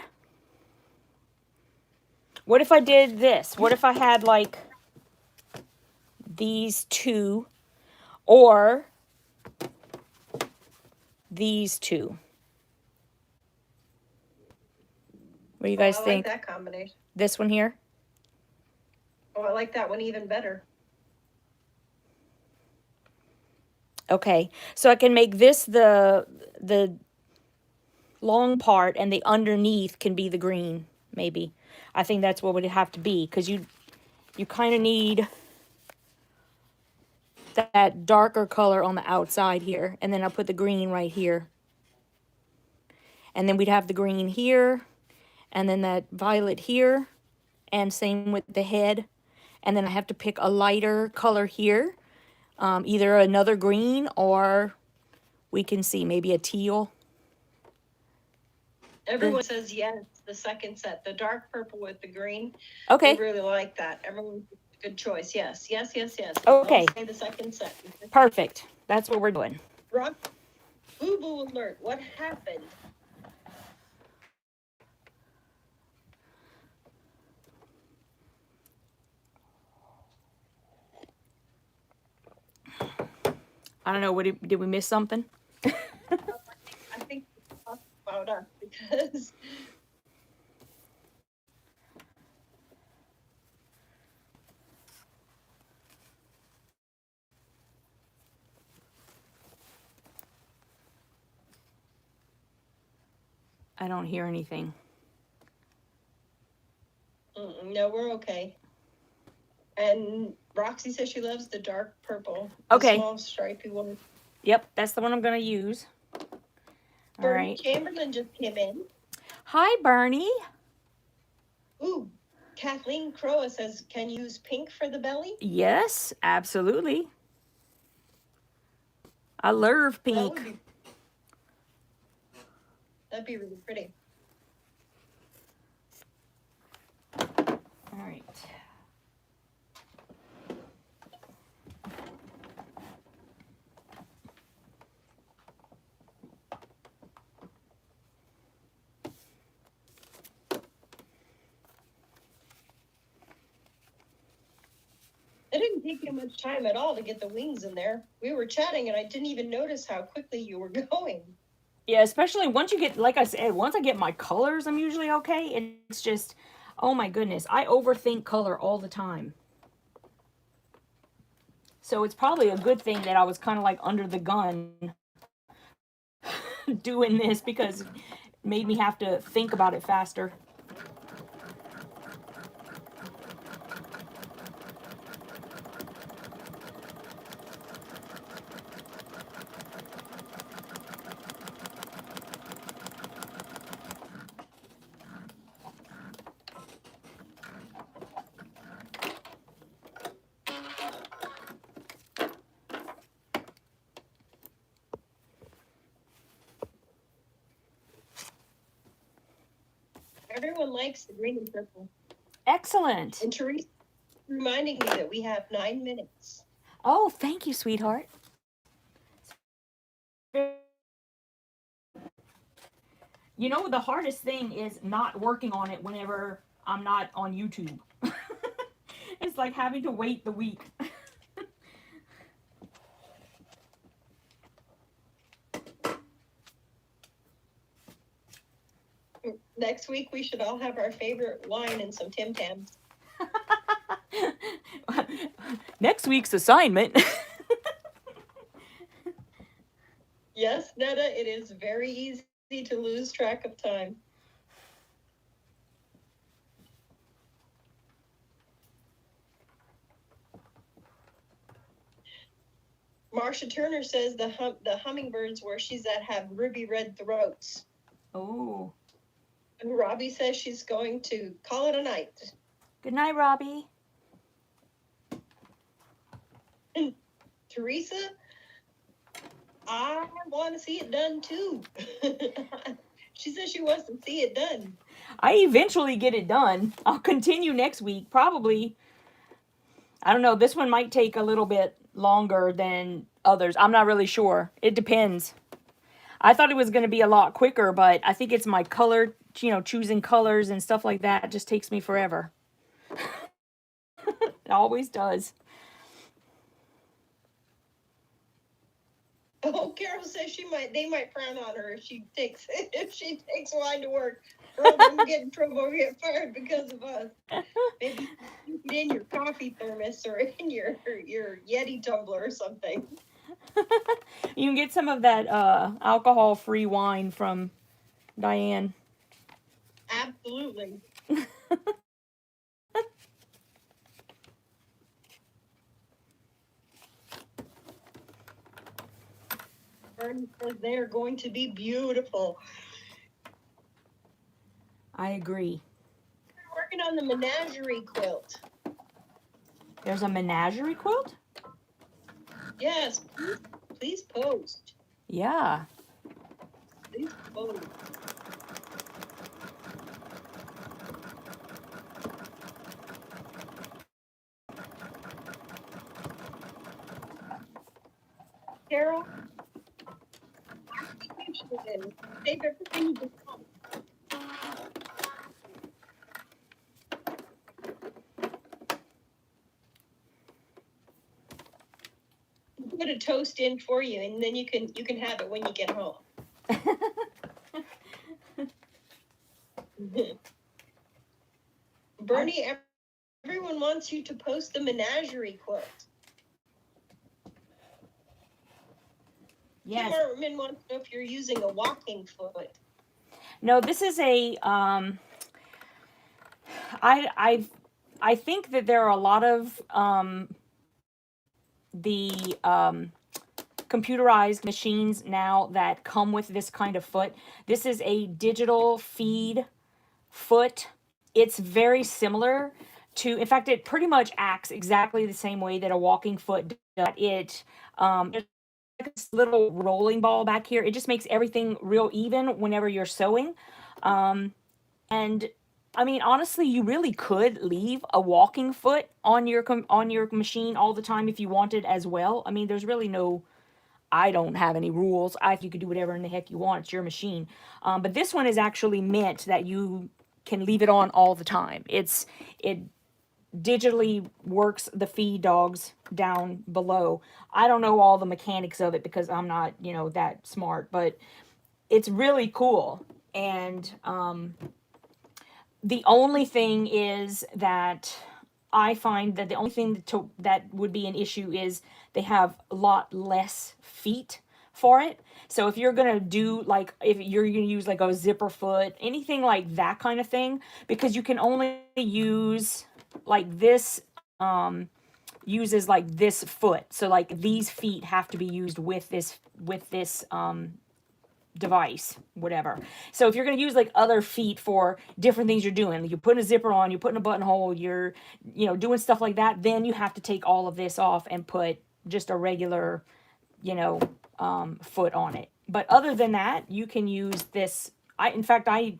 What if I did this? What if I had like these two or these two? What do you guys think? I like that combination. This one here? Oh, I like that one even better. Okay, so I can make this the long part and the underneath can be the green, maybe. I think that's what would have to be, because you kind of need that darker color on the outside here, and then I'll put the green right here. And then we'd have the green here, and then that violet here, and same with the head. And then I have to pick a lighter color here, either another green or we can see maybe a teal. Everyone says yes, the second set, the dark purple with the green. Okay. They really like that. Everyone's good choice. Yes, yes, yes, yes. Okay. I'll say the second set. Perfect. That's what we're doing. Rock, boo-boo alert. What happened? I don't know. Did we miss something? I think we talked about us because I don't hear anything. no, we're okay. And Roxy says she loves the dark purple. Okay. The small stripy one. Yep, that's the one I'm going to use. All Bernie right. Chamberlain just came in. Hi, Bernie. Ooh, Kathleen Croa says, can you use pink for the belly? Yes, absolutely. I love pink. That'd be really pretty. All right. It didn't take you much time at all to get the wings in there. We were chatting and I didn't even notice how quickly you were going. Yeah, especially once you get, like I said, once I get my colors, I'm usually okay. It's just, oh my goodness, I overthink color all the time. So it's probably a good thing that I was kind of like under the gun doing this, because it made me have to think about it faster. Everyone likes the green and purple. Excellent. And Teresa reminding me that we have 9 minutes. Oh, thank you, sweetheart. You know, the hardest thing is not working on it whenever I'm not on YouTube. It's like having to wait the week. Next week we should all have our favorite wine and some Tim Tams. Next week's assignment. Yes, Netta, it is very easy to lose track of time. Marcia Turner says the hummingbirds where she's at have ruby red throats. Oh. And Robbie says she's going to call it a night. Good night, Robbie. And Teresa, I want to see it done too. She says she wants to see it done. I eventually get it done. I'll continue next week. Probably. I don't know. This one might take a little bit longer than others. I'm not really sure. It depends. I thought it was going to be a lot quicker, but I think it's my color, choosing colors and stuff like that. It just takes me forever. It always does. Oh, Carol says they might frown on her if she takes wine to work. Or they'll get in trouble or get fired because of us. Maybe you put in your coffee thermos or in your Yeti tumbler or something. You can get some of that alcohol-free wine from Diane. Absolutely. Bernie says they are going to be beautiful. I agree. We're working on the menagerie quilt. There's a menagerie quilt? Yes, please post. Yeah. Please post. Carol, save everything you just want. Put a toast in for you, and then you can have it when you get home. Bernie, everyone wants you to post the menagerie quilt. Yes. Tim Martin wants to know if you're using a walking foot. No, this is a I think that there are a lot of the computerized machines now that come with this kind of foot. This is a digital feed foot. It's very similar to, in fact, it pretty much acts exactly the same way that a walking foot does. There's like this little rolling ball back here. It just makes everything real even whenever you're sewing. And I mean, honestly, you really could leave a walking foot on your machine all the time if you wanted as well. I mean, there's really no, I don't have any rules. I think you could do whatever in the heck you want. It's your machine. But this one is actually meant that you can leave it on all the time. It digitally works the feed dogs down below. I don't know all the mechanics of it because I'm not, that smart, but it's really cool. And the only thing is that I find that the only thing that would be an issue is they have a lot less feet for it. So if you're going to do if you're going to use like a zipper foot, anything like that kind of thing, because you can only use like this, uses like this foot. So like these feet have to be used with this device, whatever. So if you're going to use like other feet for different things you're doing, you're putting a zipper on, you're putting a buttonhole, you're, doing stuff like that, then you have to take all of this off and put just a regular, foot on it. But other than that, you can use this. In fact, I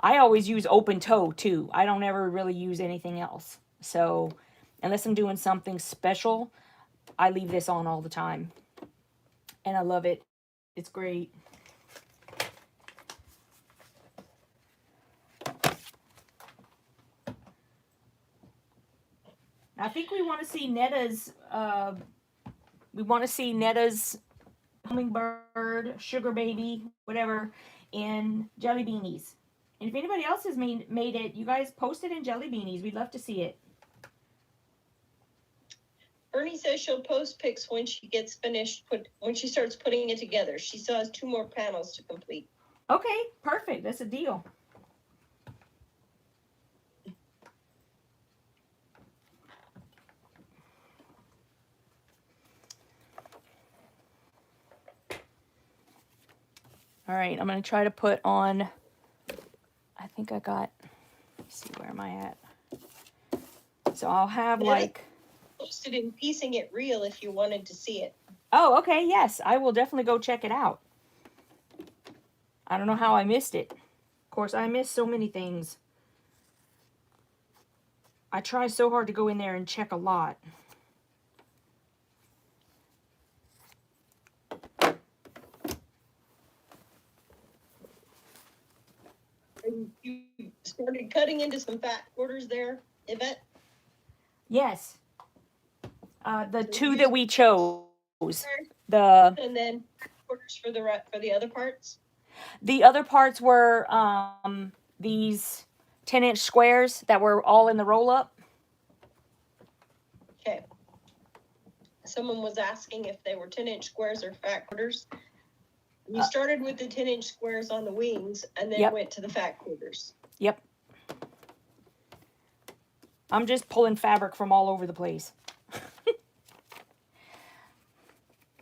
always use open toe too. I don't ever really use anything else. So unless I'm doing something special, I leave this on all the time. And I love it. It's great. I think we want to see Netta's hummingbird, sugar baby, whatever, in Jellybeanies. And if anybody else has made it, you guys post it in Jelly Beanies. We'd love to see it. Bernie says she'll post pics when she gets finished, when she starts putting it together. She still has 2 more panels to complete. Okay, perfect. That's a deal. All right, I'm going to try to put on, I think I got, let me see, where am I at? So I'll have like... Posted in Piecing It Real if you wanted to see it. Oh, okay, yes. I will definitely go check it out. I don't know how I missed it. Of course, I miss so many things. I try so hard to go in there and check a lot. You started cutting into some fat quarters there, Yvette? Yes. The so 2 that we chose. And then quarters for the other parts? The other parts were these 10-inch squares that were all in the roll-up. Okay. Someone was asking if they were 10-inch squares or fat quarters. You started with the 10-inch squares on the wings and then went to the fat quarters. Yep. I'm just pulling fabric from all over the place.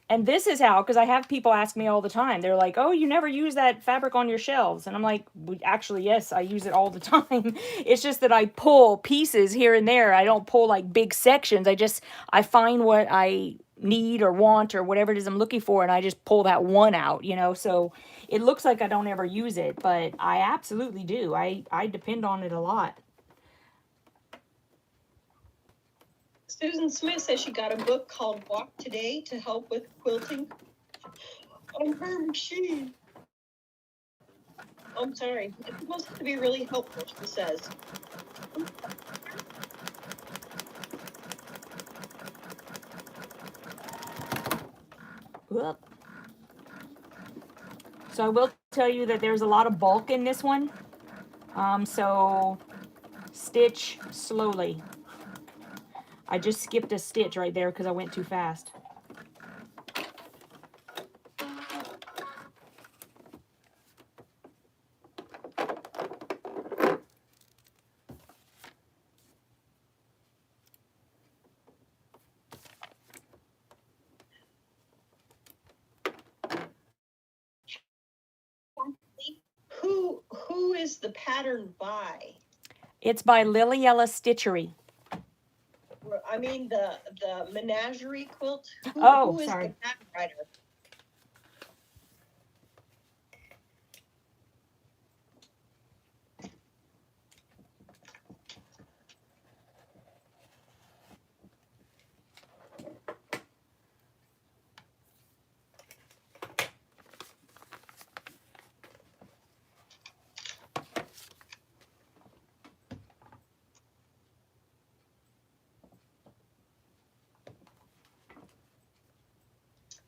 And this is how, because I have people ask me all the time. They're like, oh, you never use that fabric on your shelves. And I'm like, actually, yes, I use it all the time. It's just that I pull pieces here and there. I don't pull like big sections. I find what I need or want or whatever it is I'm looking for, and I just pull that one out, you know. So it looks like I don't ever use it, but I absolutely do. I depend on it a lot. Susan Smith says she got a book called Walk Today to help with quilting on her machine. I'm sorry. It's supposed to be really helpful, she says. Whoop. So I will tell you that there's a lot of bulk in this one. So stitch slowly. I just skipped a stitch right there because I went too fast. Who is the pattern by? It's by Lillyella Stitchery. I mean the menagerie quilt. Who is sorry. the pattern writer?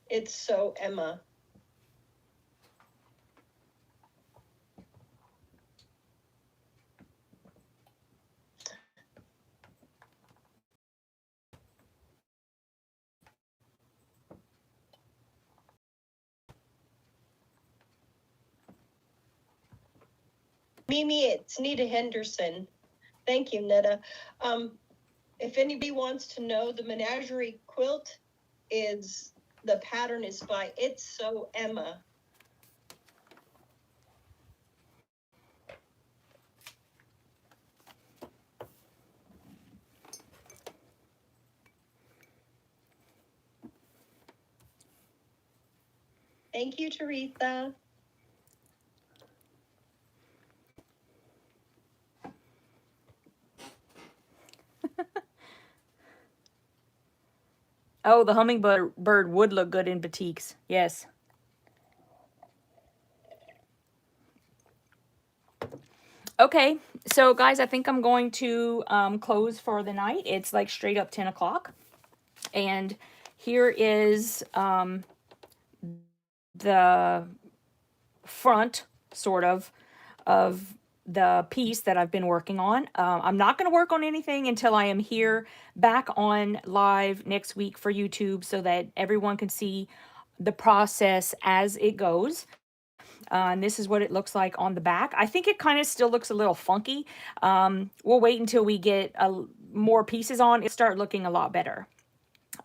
It's So Emma. Mimi, it's Nita Henderson. Thank you, Nita. If anybody wants to know, the menagerie quilt is, the pattern is by It's So Emma. Thank you, Teresa. Oh, the hummingbird would look good in batiks. Yes. Okay, so guys, I think I'm going to close for the night. It's like straight up 10 o'clock. And here is the front, sort of the piece that I've been working on. I'm not going to work on anything until I am here back on live next week for YouTube so that everyone can see the process as it goes. And this is what it looks like on the back. I think it kind of still looks a little funky. We'll wait until we get more pieces on. It'll start looking a lot better.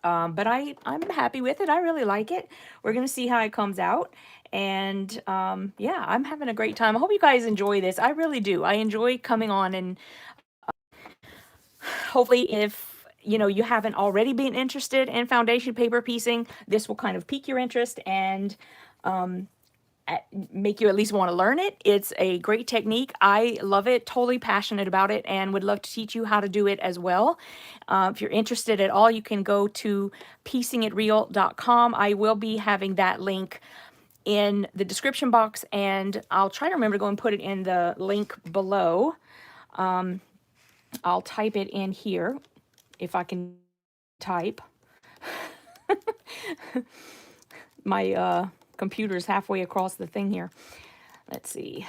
But I'm happy with it. I really like it. We're going to see how it comes out. And yeah, I'm having a great time. I hope you guys enjoy this. I really do. I enjoy coming on, and hopefully if you haven't already been interested in foundation paper piecing, this will kind of pique your interest and make you at least want to learn it. It's a great technique. I love it, totally passionate about it, and would love to teach you how to do it as well. If you're interested at all, you can go to piecingitreal.com. I will be having that link in the description box, and I'll try to remember to go and put it in the link below. I'll type it in here if I can type. My computer's halfway across the thing here. Let's see.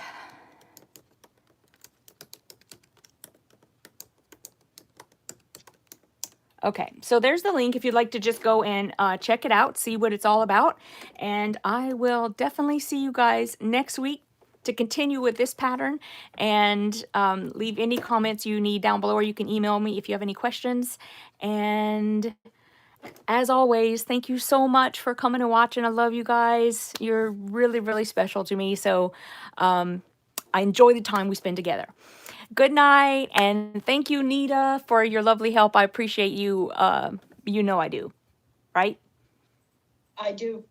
Okay, so there's the link if you'd like to just go and check it out, see what it's all about. And I will definitely see you guys next week to continue with this pattern, and leave any comments you need down below, or you can email me if you have any questions. And as always, thank you so much for coming and watching. I love you guys. You're really, really special to me. So I enjoy the time we spend together. Good night, and thank you, Nita, for your lovely help. I appreciate you. You know I do, right? I do.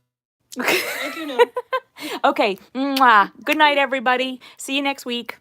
I do know. Okay. Mwah. Good night, everybody. See you next week.